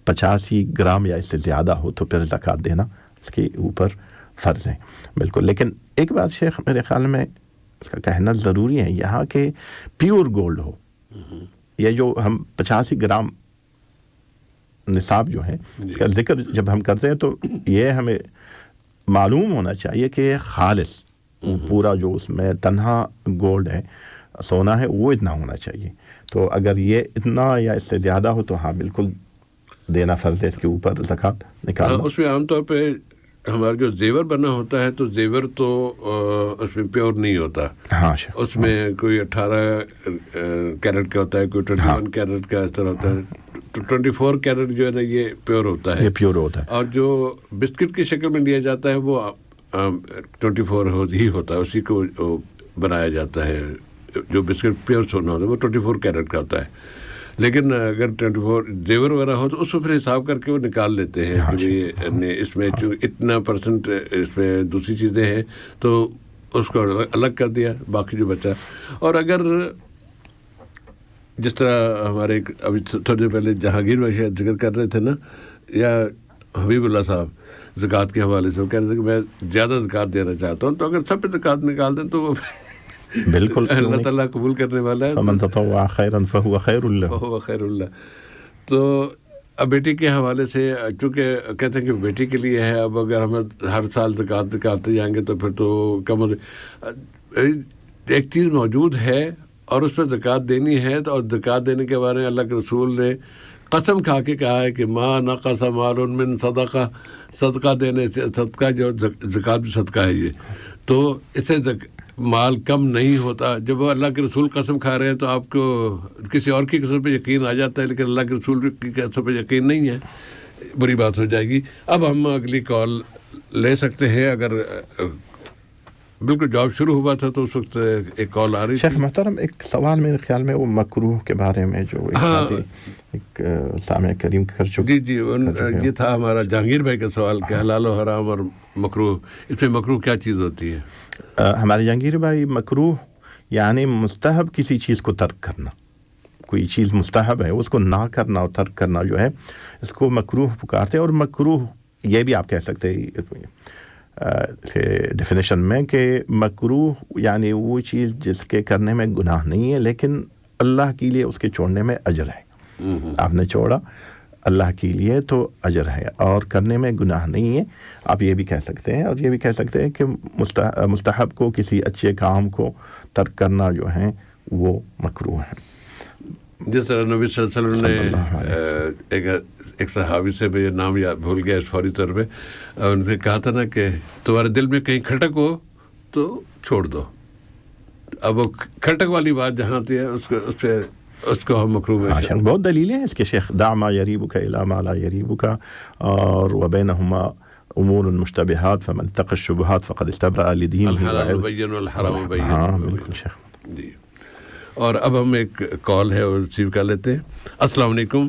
85 گرام یا اس سے زیادہ ہو تو پھر زکوٰۃ دینا اس کے اوپر فرض ہے بالکل. لیکن ایک بات شیخ میرے خیال میں اس کا کہنا ضروری ہے یہاں کہ پیور گولڈ ہو. یہ جو ہم 85 گرام نصاب جو ہے اس کا ذکر جب ہم کرتے ہیں تو یہ ہمیں معلوم ہونا چاہیے کہ خالص پورا جو اس میں تنہا گولڈ ہے، سونا ہے، وہ اتنا ہونا چاہیے. تو اگر یہ اتنا یا اس سے زیادہ ہو تو ہاں بالکل دینا فرض ہے، اس کے اوپر زکوٰۃ نکالنا. اس میں عام طور پہ ہمارا جو زیور بنا ہوتا ہے تو زیور تو اس میں پیور نہیں ہوتا. ہاں اس میں کوئی 18 کیرٹ کا ہوتا ہے، کوئی 21 کیرٹ کا اس طرح ہوتا ہے. 24 کیرٹ جو ہے نا یہ پیور ہوتا ہے، یہ پیور ہوتا ہے. اور جو بسکٹ کی شکل میں لیا جاتا ہے وہ 24 ہی ہوتا ہے، اسی کو بنایا جاتا ہے. جو بسکٹ پیور سونا ہوتا ہے وہ 24 کیرٹ کا ہوتا ہے. لیکن اگر 24 زیور وغیرہ ہو تو اس کو پھر حساب کر کے وہ نکال لیتے ہیں کہ اس میں اتنا % اس میں دوسری چیزیں ہیں تو اس کو الگ کر دیا، باقی جو بچا. اور اگر جس طرح ہمارے ابھی تھوڑی دیر پہلے جہانگیر بھائی شاید ذکر کر رہے تھے نا، یا حبیب اللہ صاحب زکوٰۃ کے حوالے سے وہ کہہ رہے تھے کہ میں زیادہ زکوٰۃ دینا چاہتا ہوں، تو اگر سب پہ زکوٰۃ نکال دیں تو وہ بالکل اللہ تعالیٰ قبول کرنے والا ہے. فمن تطوع خیرا فهو خیر له فهو خیر اللہ. تو اب بیٹی کے حوالے سے چونکہ کہتے ہیں کہ بیٹی کے لیے ہے، اب اگر ہمیں ہر سال زکوٰۃ نکالتے جائیں گے تو پھر تو کم ایک چیز موجود ہے اور اس پہ زکوٰۃ دینی ہے. تو اور زکوٰۃ دینے کے بارے میں اللہ کے رسول نے قسم کھا کے کہا ہے کہ ما نقص مال من صدقہ، صدقہ دینے سے، صدقہ جو زکوٰۃ بھی صدقہ ہے یہ، تو اس سے مال کم نہیں ہوتا. جب اللہ کے رسول قسم کھا رہے ہیں تو آپ کو کسی اور کی قسم پہ یقین آ جاتا ہے، لیکن اللہ کے رسول کی قسم پہ یقین نہیں ہے، بری بات ہو جائے گی. اب ہم اگلی کال لے سکتے ہیں. اگر بالکل جاب شروع ہوا تھا تو اس وقت ایک کال آ رہی تھی. شیخ محترم ایک سوال میرے خیال میں وہ مکروہ کے بارے میں جو ایک سامع کریم کر چکے. جی یہ تھا ہمارا جہانگیر بھائی کا سوال کہ حلال و حرام اور مکروہ، اس میں مکروہ کیا چیز ہوتی ہے؟ ہمارے جہانگیر بھائی مکروہ یعنی مستحب کسی چیز کو ترک کرنا، کوئی چیز مستحب ہے اس کو نہ کرنا اور ترک کرنا جو ہے اس کو مکروہ پکارتے ہیں. اور مکروہ یہ بھی آپ کہہ سکتے ہیں ڈیفینیشن میں کہ مکروہ یعنی وہ چیز جس کے کرنے میں گناہ نہیں ہے لیکن اللہ کے لیے اس کے چھوڑنے میں اجر ہے. آپ نے چھوڑا اللہ کے لیے تو اجر ہے اور کرنے میں گناہ نہیں ہے، آپ یہ بھی کہہ سکتے ہیں. اور یہ بھی کہہ سکتے ہیں کہ مستحب کو، کسی اچھے کام کو ترک کرنا جو ہے وہ مکروہ ہے. جس طرح نبی صلی اللہ علیہ وسلم نے ایک صحابی سے میں نام بھول گیا اس فوری طور پہ، ان سے کہا تھا نا کہ تمہارے دل میں کہیں کھٹک ہو تو چھوڑ دو. اب وہ کھٹک والی بات جہاں آتی ہے اس کو ہم مکروہ میں بہت دلیلیں ہیں اس کے شیخ. دع ما یریبک الی ما لا یریبک اور وبینہما امور مشتبہات فمن اتقى الشبہات فقد استبرأ لدینہ. الحلال بین والحرام بین. ہاں بالکل شیخ جی. اور اب ہم ایک کال ہے وہ ریسیو کر لیتے ہیں. السلام علیکم.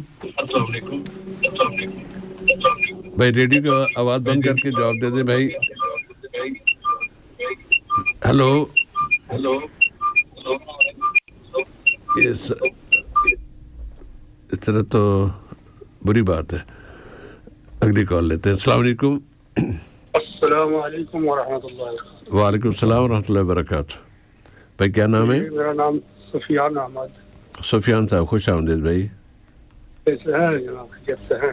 بھائی ریڈیو کی آواز بند کر کے جواب دے دیں بھائی. ہلو. اس طرح تو بری بات ہے. اگلی کال لیتے ہیں. السلام علیکم. السلام علیکم ورحمۃ اللہ. وعلیکم السلام ورحمۃ اللہ وبرکاتہ. بھائی کیا نام ہے؟ میرا نام سفیان احمد. سفیان صاحب خوش آمدید بھائی. کیسے ہیں جناب؟ کیسے ہیں؟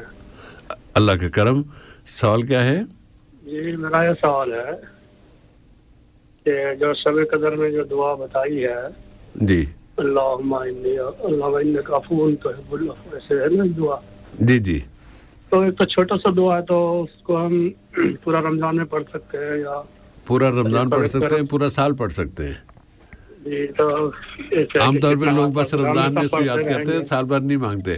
اللہ کا کرم. سوال کیا ہے؟ جی میرا یہ سوال ہے کہ جو شب قدر میں جو دعا بتائی ہے جی اللہم انک عفو تحب العفو، ایسے ہے نا دعا. جی تو ایک تو چھوٹا سا دعا ہے تو اس کو ہم پورا رمضان میں پڑھ سکتے ہیں یا پورا رمضان پڑھ سکتے ہیں، پورا سال پڑھ سکتے ہیں؟ جی تو عام طور پہ لوگ بس رمضان میں اس کو یاد کرتے ہیں، سال بھر نہیں مانگتے.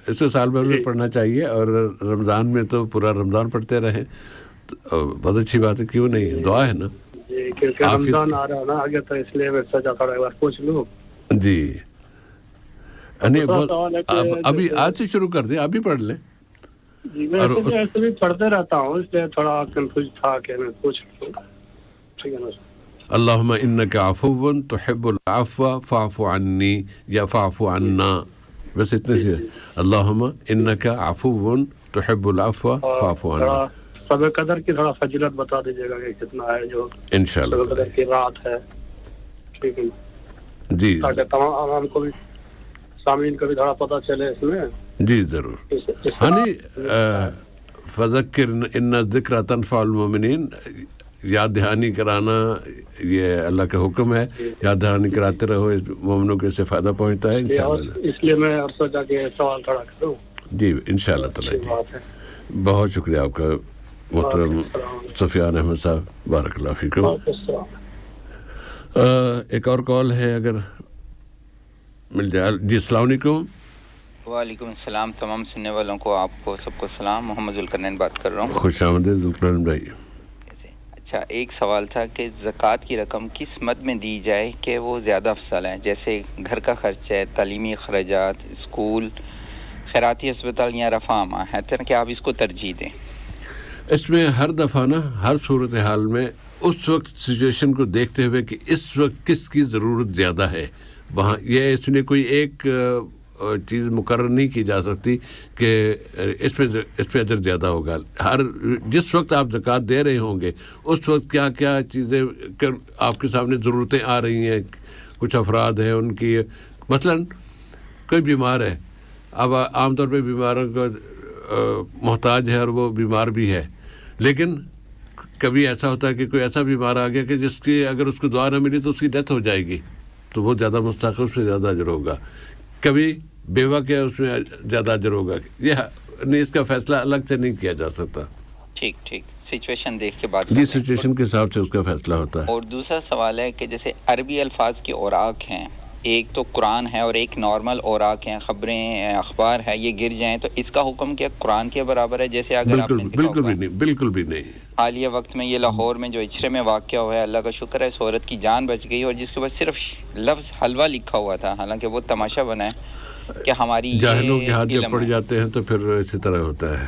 اس کو سال بھر میں پڑھنا چاہیے اور رمضان میں تو پورا رمضان پڑھتے رہیں. بہت اچھی بات ہے، کیوں نہیں، دعا ہے نا. جی کیونکہ رمضان آ رہا ہے نا آگے تو اس لیے میں سوچا تھوڑا ایک بار پوچھ لوں. جی ابھی آج سے شروع کر دیں، ابھی پڑھ لیں. جی میں ایسے بھی پڑھتے رہتا ہوں اس لیے تھوڑا کنفیوز تھا کہ میں پوچھ لوں. ٹھیک ہے نا. اللہم انک عفو تحب العفو فاعف عنی یا فاعف عنا، بس اتنے سے. اللہم انک عفو تحب العفو فاعف عنا. شب قدر کی تھوڑا فضیلت بتا دیجیے گا کہ کتنا ہے جو انشاءاللہ شب قدر کی رات ہے. ٹھیک ہے جی، تاکہ تمام عوام کو بھی، سامعین کو بھی تھوڑا پتہ چلے اس میں. جی ضرور. ہنی فذکر ان الذکر تنفع المؤمنین، یاد دہانی کرانا یہ اللہ کا حکم ہے. یاد دہانی کراتے رہو، مومنوں کو اس سے فائدہ پہنچتا ہے انشاءاللہ. اس لیے میں سوچا کہ سوال تھوڑا کروں. جی انشاءاللہ تعالی. جی بہت شکریہ آپ کا محترم سفیان احمد صاحب، بارک اللہ فیکم. ایک اور کال ہے اگر مل جائے. جی السلام علیکم. وعلیکم السلام. تمام سننے والوں کو، آپ کو، سب کو سلام. محمد ذوالقرنین بات کر رہا ہوں. خوش آمدید ذوالقرنین بھائی. اچھا اچھا ایک سوال تھا کہ زکوٰۃ کی رقم کس مد میں دی جائے کہ وہ زیادہ افضل ہے، جیسے گھر کا خرچ ہے، تعلیمی اخراجات، اسکول، خیراتی اسپتال یا رفع عامہ ہے تو کہ آپ اس کو ترجیح دیں؟ اس میں ہر دفعہ نا ہر صورتحال میں اس وقت سچویشن کو دیکھتے ہوئے کہ اس وقت کس کی ضرورت زیادہ ہے، وہاں یہ اس میں کوئی ایک چیز مقرر نہیں کی جا سکتی کہ اس پہ اجر زیادہ ہوگا. ہر جس وقت آپ زکوٰۃ دے رہے ہوں گے اس وقت کیا کیا چیزیں آپ کے سامنے ضرورتیں آ رہی ہیں. کچھ افراد ہیں ان کی مثلا کوئی بیمار ہے، اب عام طور پہ بیماروں کو محتاج ہے اور وہ بیمار بھی ہے، لیکن کبھی ایسا ہوتا ہے کہ کوئی ایسا بیمار آ گیا کہ جس کی اگر اس کو دعا نہ ملی تو اس کی ڈیتھ ہو جائے گی، تو وہ زیادہ مستحق، اس سے زیادہ اجر ہوگا. کبھی بیوہ کے اس میں زیادہ اجر ہوگا. یہ اس کا فیصلہ الگ سے نہیں کیا جا سکتا. ٹھیک سچویشن دیکھ کے بات یہ سچویشن کے حساب سے اس کا فیصلہ ہوتا ہے. اور دوسرا سوال ہے کہ جیسے عربی الفاظ کے اوراق ہیں، ایک تو قرآن ہے اور ایک نارمل اوراق ہیں، خبریں، اخبار ہے، یہ گر جائیں تو اس کا حکم کیا قرآن کے برابر ہے؟ جیسے اگر بالکل بھی نہیں. حالیہ وقت میں یہ لاہور میں جو اچرے میں واقعہ ہوا ہے، اللہ کا شکر ہے اس عورت کی جان بچ گئی، اور جس کے بعد صرف لفظ حلوہ لکھا ہوا تھا، حالانکہ وہ تماشا بنا ہے کہ ہماری جاہلوں کے ہاتھ جب پڑ جاتے ہیں تو پھر اسی طرح ہوتا ہے.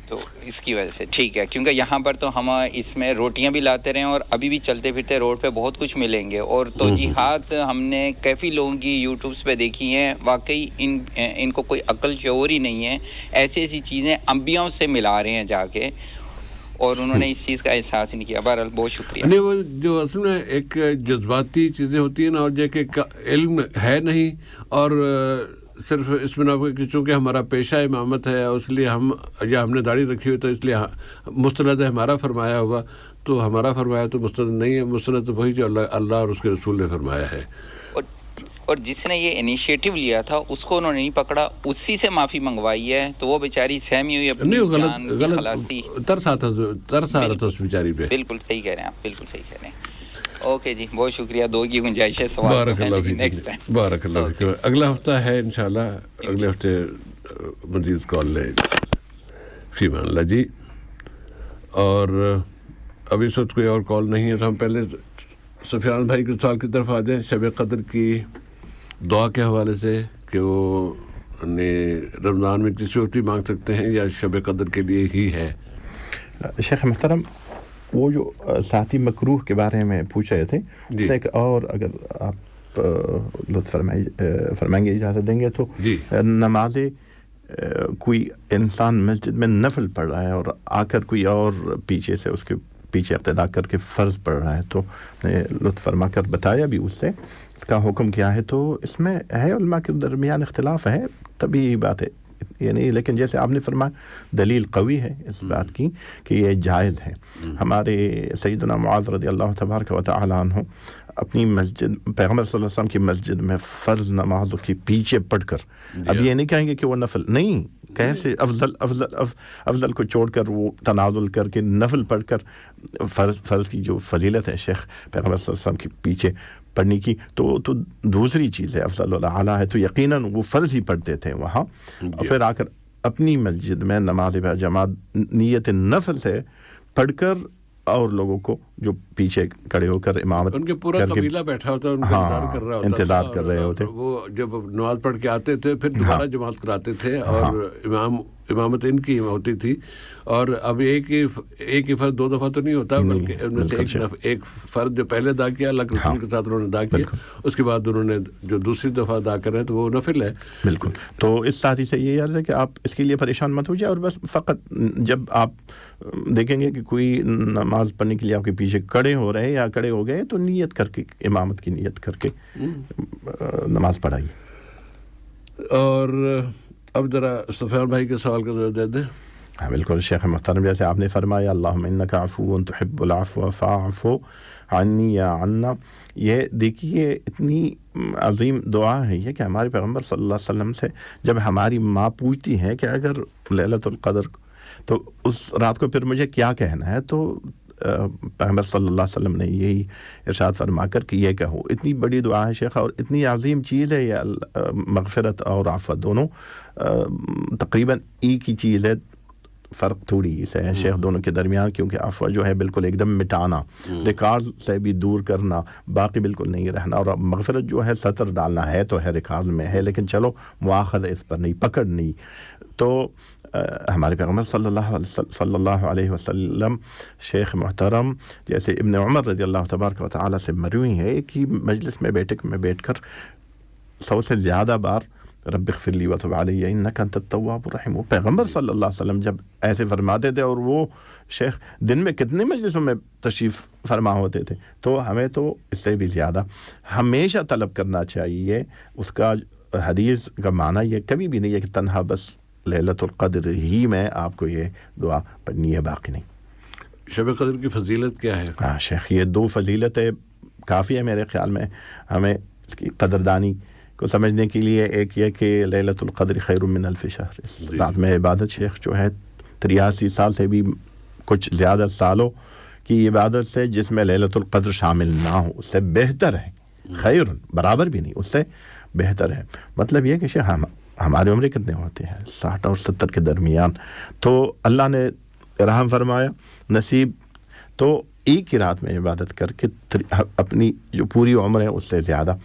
تو اس کی وجہ سے ٹھیک ہے، کیونکہ یہاں پر تو ہم اس میں روٹیاں بھی لاتے رہے اور ابھی بھی چلتے پھرتے روڈ پہ بہت کچھ ملیں گے. اور توجیحات ہم نے کافی لوگوں کی یوٹیوبس پہ دیکھی ہیں، واقعی ان کو کوئی عقل شعور ہی نہیں ہے، ایسی چیزیں انبیاء سے ملا رہے ہیں جا کے، اور انہوں نے اس چیز کا احساس ہی نہیں کیا. بہرحال بہت شکریہ. نہیں، وہ جو اصل میں ایک جذباتی چیزیں ہوتی ہیں نا، اور جو کہ علم ہے نہیں، اور صرف اس میں نہ کہ چونکہ ہمارا پیشہ امامت ہے اس لیے ہم نے داڑھی رکھی ہوئی تو اس لیے مستند ہے ہمارا فرمایا ہوا، تو ہمارا فرمایا تو مستند نہیں ہے. مستند تو وہی جو اللہ اور اس کے رسول نے فرمایا ہے. اور جس نے یہ انیشیٹو لیا تھا اس کو انہوں نے نہیں پکڑا، اسی سے معافی منگوائی ہے، تو وہ بیچاری سہمی ہوئی اپنی جان کی خلاصی. ترس آ رہا تھا اس بیچاری پہ. بالکل صحیح کہہ رہے ہیں آپ، بالکل صحیح کہہ رہے ہیں. اوکے جی، بہت شکریہ. دو کی گنجائش ہے. بارک اللہ فیکم. اگلا ہفتہ ہے انشاءاللہ، اگلے ہفتے مزید کال لیں. فی امان اللہ جی. اور ابھی اس وقت کوئی اور کال نہیں ہے تو ہم پہلے سفیان بھائی کے سوال کی طرف آ جائیں شب قدر کی دعا کے حوالے سے، کہ وہ رمضان میں کسی وقت بھی مانگ سکتے ہیں یا شب قدر کے لیے ہی ہے؟ شیخ محترم، وہ جو ساتھی مکروہ کے بارے میں پوچھ رہے تھے، اس ایک اور اگر آپ لطف فرمائیں گے، اجازت دیں گے تو نماز کوئی انسان مسجد میں نفل پڑھ رہا ہے اور آ کر کوئی اور پیچھے سے اس کے پیچھے اقتدا کر کے فرض پڑھ رہا ہے، تو لطف فرما کر بتایا بھی اس سے اس کا حکم کیا ہے. تو اس میں ہے علماء کے درمیان اختلاف ہے، طبیعی بات ہے یعنی، لیکن جیسے آپ نے فرمایا دلیل قوی ہے اس بات کی کہ یہ جائز ہے. ہمارے سیدنا معاذ رضی اللہ تبارک و تعالی عنہ اپنی مسجد، پیغمبر صلی اللہ علیہ وسلم کی مسجد میں فرض نمازوں کے پیچھے پڑھ کر، اب یہ نہیں کہیں گے کہ وہ نفل نہیں، کیسے افضل کو چھوڑ کر وہ تنازل کر کے نفل پڑھ کر فرض کی جو فضیلت ہے شیخ پیغمبر صلی اللہ علیہ وسلم کے پیچھے پڑھنے کی، تو دوسری چیز ہے، افضل الاعلیٰ ہے، تو یقیناً وہ فرض ہی پڑھتے تھے وہاں، اور پھر آ کر اپنی مسجد میں نماز جماعت نیت نفل سے پڑھ کر اور لوگوں کو جو پیچھے کھڑے ہو کر امامت ان کے پورا قبیلہ بیٹھا ہوتا ہے، ان کا انتظار کر رہے ہوتے، وہ جب نماز پڑھ کے آتے تھے پھر دوبارہ جماعت کراتے تھے، اور امامت ان کی ہوتی تھی. اور اب ایک ہی فرض دو دفعہ تو نہیں ہوتا، بلکہ ان میں سے ایک فرض جو پہلے ادا کیا اللہ کے رسول کے ساتھ انہوں نے ادا کیا، اس کے بعد انہوں نے جو دوسری دفعہ ادا کر رہے ہیں تو وہ نفل ہے. بالکل. تو اس ساتھی سے یہ عرض ہے کہ آپ اس کے لیے پریشان مت ہو جائے، اور بس فقط جب آپ دیکھیں گے کہ کوئی نماز پڑھنے کے لیے آپ کے پیچھے کھڑے ہو رہے یا کھڑے ہو گئے تو نیت کر کے، امامت کی نیت کر کے نماز پڑھائیے. اور اب ذرا سفیان بھائی کے سوال کا جواب دے دیں. ہاں بالکل شیخ محترم، جیسے آپ نے فرمایا اللہم انک عفو تحب العفو فاعف عنی یا عنا، یہ دیکھیے اتنی عظیم دعا ہے یہ کہ ہمارے پیغمبر صلی اللہ علیہ وسلم سے جب ہماری ماں پوچھتی ہے کہ اگر لیلۃ القدر تو اس رات کو پھر مجھے کیا کہنا ہے، تو پیغمبر صلی اللہ علیہ وسلم نے یہی ارشاد فرما کر کہ یہ کہو. اتنی بڑی دعا ہے شیخ، اور اتنی عظیم چیز ہے یہ مغفرت اور عفو دونوں تقریباً ایک ہی چیز ہے. فرق تھوڑی سے ہے شیخ دونوں کے درمیان, کیونکہ عفو جو ہے بالکل ایک دم مٹانا, ریکارڈ سے بھی دور کرنا, باقی بالکل نہیں رہنا. اور مغفرت جو ہے سطر ڈالنا ہے تو ہے ریکارڈ میں ہے, لیکن چلو مواخذہ اس پر نہیں, پکڑ نہیں. تو ہمارے پیغمبر صلی اللہ علیہ وسلم شیخ محترم جیسے ابن عمر رضی اللہ تبارک و تعالیٰ سے مروی ہے کہ مجلس میں بیٹھ کر 100 سے زیادہ بار رب اغفر لی وتب علی انک انت التواب الرحیم, وہ پیغمبر صلی اللہ علیہ وسلم جب ایسے فرماتے تھے, اور وہ شیخ دن میں کتنے مجلسوں میں تشریف فرما ہوتے تھے. تو ہمیں تو اس سے بھی زیادہ ہمیشہ طلب کرنا چاہیے. اس کا حدیث کا معنی یہ کبھی بھی نہیں ہے کہ تنہا بس لیلۃ القدر ہی میں آپ کو یہ دعا پڑھنی ہے, باقی نہیں. شب قدر کی فضیلت کیا ہے؟ ہاں شیخ, یہ 2 فضیلتیں کافی ہے میرے خیال میں ہمیں اس کی قدردانی کو سمجھنے کے لیے. ایک یہ کہ لیلۃ القدر خیر من الف شہر, اس رات میں عبادت شیخ جو ہے 83 سال سے بھی کچھ زیادہ سالوں کی عبادت سے جس میں لیلۃ القدر شامل نہ ہو اس سے بہتر ہے. خیر برابر بھی نہیں, اس سے بہتر ہے. مطلب یہ کہ شیخ ہماری عمریں کتنے ہوتے ہیں 60 اور 70 کے درمیان, تو اللہ نے رحم فرمایا نصیب, تو ایک ہی رات میں عبادت کر کے اپنی جو پوری عمر ہے اس سے زیادہ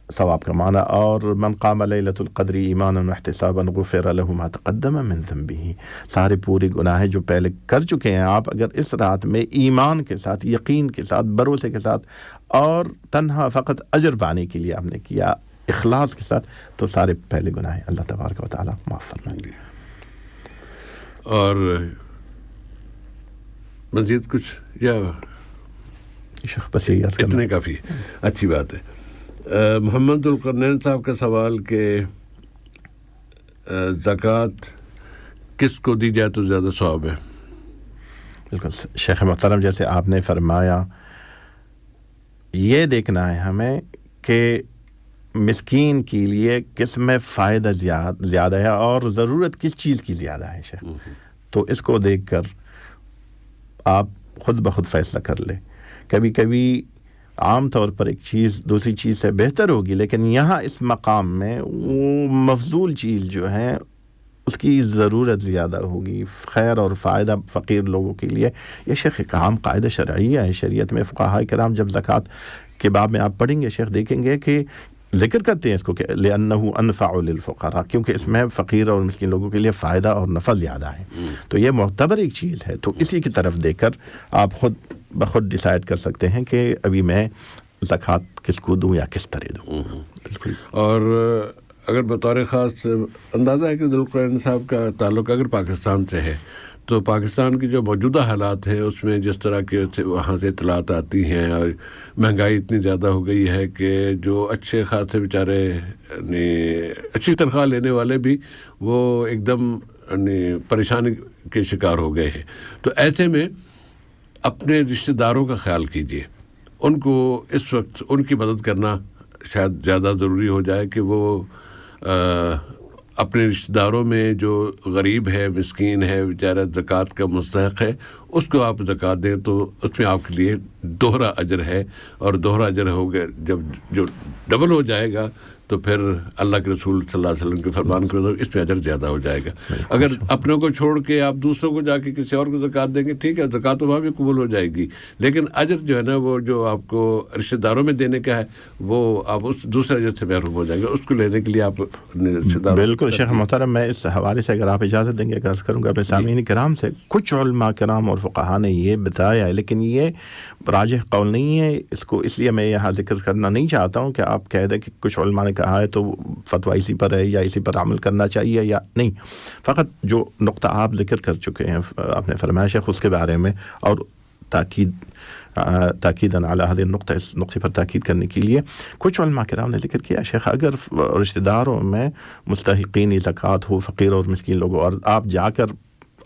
ثواب کمانا. اور من قام لیلۃ القدر ایمانا واحتسابا غفر له ما تقدم من ذنبه, سارے پوری گناہ جو پہلے کر چکے ہیں آپ اگر اس رات میں ایمان کے ساتھ, یقین کے ساتھ, بھروسے کے ساتھ اور تنہا فقط اجر پانے کے لیے آپ نے کیا اخلاص کے ساتھ, تو سارے پہلے گناہ اللہ تبارک و تعالیٰ معاف فرمائیں گے. اور مزید کچھ یا بس یہی اتنے کافی اچھی بات ہے. محمد القرنین صاحب کا سوال کہ زکوٰۃ کس کو دی جائے تو زیادہ ثواب ہے؟ بالکل شیخ محترم, جیسے آپ نے فرمایا یہ دیکھنا ہے ہمیں کہ مسکین کے لیے کس میں فائدہ زیادہ ہے اور ضرورت کس چیز کی زیادہ ہے شیخ. تو اس کو دیکھ کر آپ خود بخود فیصلہ کر لیں. کبھی کبھی عام طور پر ایک چیز دوسری چیز سے بہتر ہوگی, لیکن یہاں اس مقام میں وہ مفضول چیز جو ہے اس کی ضرورت زیادہ ہوگی, خیر اور فائدہ فقیر لوگوں کے لیے. یہ شیخ ایک عام قاعدہ شرعیہ ہے شریعت میں. فقہاء کرام جب زکوٰۃ کے باب میں آپ پڑھیں گے شیخ دیکھیں گے کہ ذکر کرتے ہیں اس کو کہ لأنه انفع للفقراء, کیونکہ اس میں فقیر اور مسکین لوگوں کے لیے فائدہ اور نفع زیادہ ہے. تو یہ معتبر ایک چیز ہے, تو اسی کی طرف دیکھ کر آپ خود بخود ڈیسائیڈ کر سکتے ہیں کہ ابھی میں زکوٰۃ کس کو دوں یا کس طرح دوں. بالکل. اور اگر بطور خاص اندازہ ہے کہ ذوالقرنین صاحب کا تعلق اگر پاکستان سے ہے, تو پاکستان کی جو موجودہ حالات ہیں اس میں جس طرح کے وہاں سے اطلاعات آتی ہیں, اور مہنگائی اتنی زیادہ ہو گئی ہے کہ جو اچھے خاصے بیچارے اچھی تنخواہ لینے والے بھی وہ ایک دم پریشانی کے شکار ہو گئے ہیں. تو ایسے میں اپنے رشتہ داروں کا خیال کیجیے, ان کو اس وقت ان کی مدد کرنا شاید زیادہ ضروری ہو جائے کہ وہ اپنے رشتہ داروں میں جو غریب ہے, مسکین ہے, بیچارہ زکوٰۃ کا مستحق ہے, اس کو آپ زکوٰۃ دیں تو اس میں آپ کے لیے دوہرا اجر ہے. اور دوہرا اجر ہو گیا جب جو ڈبل ہو جائے گا تو پھر اللہ کے رسول صلی اللہ علیہ وسلم کے فرمان کے مطابق اس میں اجر زیادہ ہو جائے گا. اگر اپنوں کو چھوڑ کے آپ دوسروں کو جا کے کسی اور کو زکوٰۃ دیں گے, ٹھیک ہے زکوٰۃ تو وہاں بھی قبول ہو جائے گی, لیکن اجر جو ہے نا وہ جو آپ کو رشتہ داروں میں دینے کا ہے وہ آپ اس دوسرے اجر سے محروم ہو جائیں گے. اس کو لینے کے لیے آپ رشتہ دار. بالکل شیخ محترم, میں اس حوالے سے اگر آپ اجازت دیں گے عرض کروں گا اپنے سامعین کرام سے. کچھ علماء کرام اور فقہاء نے یہ بتایا ہے, لیکن یہ راجح قول نہیں ہے. اس کو اس لیے میں یہاں ذکر کرنا نہیں چاہتا ہوں کہ آپ کہہ دیں کہ کچھ علماء نے کہا ہے تو فتویٰ اسی پر ہے یا اسی پر عمل کرنا چاہیے یا نہیں. فقط جو نقطہ آپ ذکر کر چکے ہیں, آپ نے فرمایا شیخ اس کے بارے میں, اور تاکیداً علی هذه النقطہ, اس نقطے پر تاکید کرنے کے لیے کچھ علماء کرام نے ذکر کیا شیخ اگر رشتہ داروں میں مستحقین زکوٰۃ ہو, فقیر اور مسکین لوگوں, اور آپ جا کر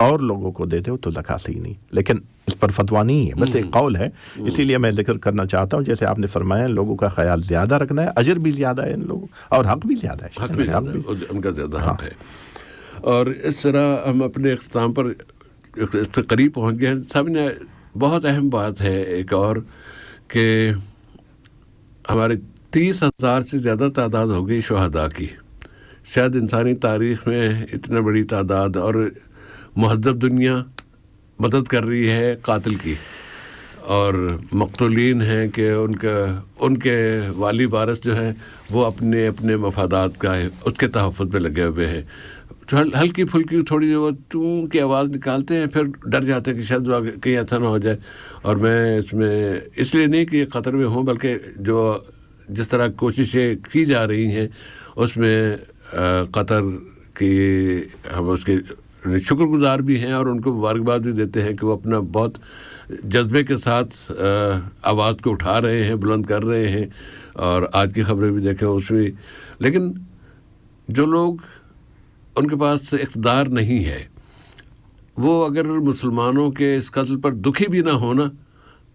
اور لوگوں کو دیتے ہو تو زکوٰۃ صحیح نہیں. لیکن اس پر فتویٰ نہیں ہے, بس ایک قول ہے. اسی لیے میں ذکر کرنا چاہتا ہوں جیسے آپ نے فرمایا لوگوں کا خیال زیادہ رکھنا ہے, اجر بھی زیادہ ہے ان لوگوں, اور حق بھی زیادہ ہے, حق بھی ان کا زیادہ حق ہے. اور اس طرح ہم اپنے اختتام پر اس سے قریب پہنچ گئے ہیں. سب نے بہت اہم بات ہے ایک اور کہ ہمارے 30,000 سے زیادہ تعداد ہو گئی شہداء کی. شاید انسانی تاریخ میں اتنا بڑی تعداد, اور مہذب دنیا مدد کر رہی ہے قاتل کی، اور مقتولین ہیں کہ ان کے والی وارث جو ہیں وہ اپنے مفادات کا اس کے تحفظ میں لگے ہوئے ہیں. ہلکی پھلکی تھوڑی وہ چوں کی آواز نکالتے ہیں، پھر ڈر جاتے ہیں کہ شاید کہیں ایسا نہ ہو جائے. اور میں اس لیے نہیں کہ یہ خطر میں ہوں، بلکہ جس طرح کوششیں کی جا رہی ہیں اس میں قطر کی ہم اس کے شکر گزار بھی ہیں اور ان کو مبارکباد بھی دیتے ہیں کہ وہ اپنا بہت جذبے کے ساتھ آواز کو اٹھا رہے ہیں، بلند کر رہے ہیں. اور آج کی خبریں بھی دیکھیں اس میں، لیکن جو لوگ ان کے پاس اقتدار نہیں ہے وہ اگر مسلمانوں کے اس قتل پر دکھی بھی نہ ہونا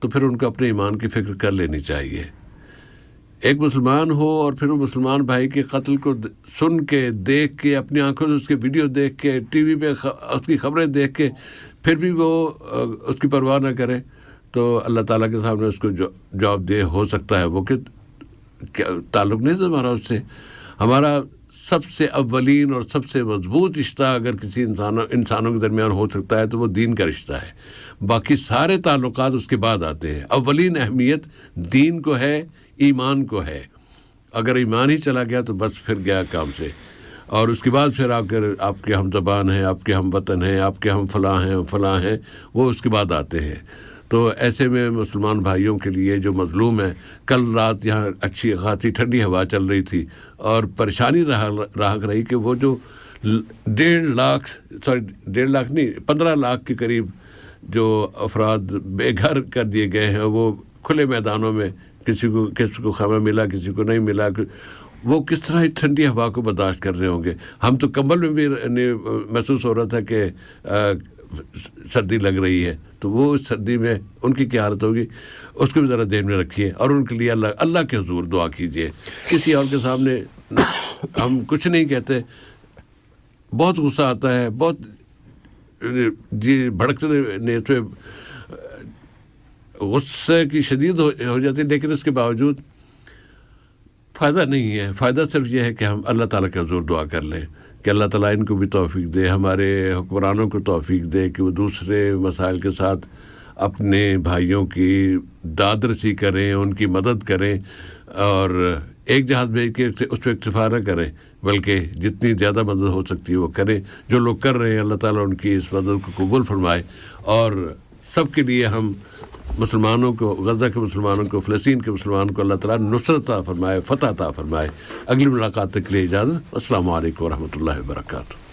تو پھر ان کو اپنے ایمان کی فکر کر لینی چاہیے. ایک مسلمان ہو اور پھر وہ مسلمان بھائی کے قتل کو سن کے دیکھ کے اپنی آنکھوں سے اس کے ویڈیو دیکھ کے ٹی وی پہ اس کی خبریں دیکھ کے پھر بھی وہ اس کی پرواہ نہ کرے تو اللہ تعالیٰ کے سامنے اس کو جواب دہ ہو سکتا ہے. وہ کہ تعلق نہیں ہمارا اس سے. ہمارا سب سے اولین اور سب سے مضبوط رشتہ اگر کسی انسانوں کے درمیان ہو سکتا ہے تو وہ دین کا رشتہ ہے. باقی سارے تعلقات اس کے بعد آتے ہیں. اولین اہمیت دین کو ہے، ایمان کو ہے. اگر ایمان ہی چلا گیا تو بس پھر گیا کام سے. اور اس کے بعد پھر آپ کے ہم زبان ہیں، آپ کے ہم وطن ہیں، آپ کے ہم فلاں ہیں وہ اس کے بعد آتے ہیں. تو ایسے میں مسلمان بھائیوں کے لیے جو مظلوم ہے، کل رات یہاں اچھی خاصی ٹھنڈی ہوا چل رہی تھی اور پریشانی رہی کہ وہ جو 15 لاکھ کے قریب جو افراد بے گھر کر دیے گئے ہیں، وہ کھلے میدانوں میں کسی کو خیمہ ملا، کسی کو نہیں ملا، وہ کس طرح ٹھنڈی ہوا کو برداشت کر رہے ہوں گے. ہم تو کمبل میں بھی محسوس ہو رہا تھا کہ سردی لگ رہی ہے. تو وہ اس سردی میں ان کی کیا حالت ہوگی اس کو بھی ذرا ذہن میں رکھیے اور ان کے لیے اللہ کے حضور دعا کیجیے. کسی اور کے سامنے ہم کچھ نہیں کہتے. بہت غصہ آتا ہے، بہت بھڑکنے سے غصے کی شدید ہو جاتی ہے، لیکن اس کے باوجود فائدہ نہیں ہے. فائدہ صرف یہ ہے کہ ہم اللہ تعالیٰ کے حضور دعا کر لیں کہ اللہ تعالیٰ ان کو بھی توفیق دے، ہمارے حکمرانوں کو توفیق دے کہ وہ دوسرے مسائل کے ساتھ اپنے بھائیوں کی داد رسی کریں، ان کی مدد کریں اور ایک جہاز بھیج کے اس پہ اکتفا نہ کریں، بلکہ جتنی زیادہ مدد ہو سکتی ہے وہ کریں. جو لوگ کر رہے ہیں اللہ تعالیٰ ان کی اس مدد کو قبول فرمائے. اور سب کے لیے ہم مسلمانوں کو، غزہ کے مسلمانوں کو، فلسطین کے مسلمانوں کو اللہ تعالیٰ نصرت عطا فرمائے، فتح عطا فرمائے. اگلی ملاقات تک کے لیے اجازت. السلام علیکم ورحمۃ اللہ وبرکاتہ.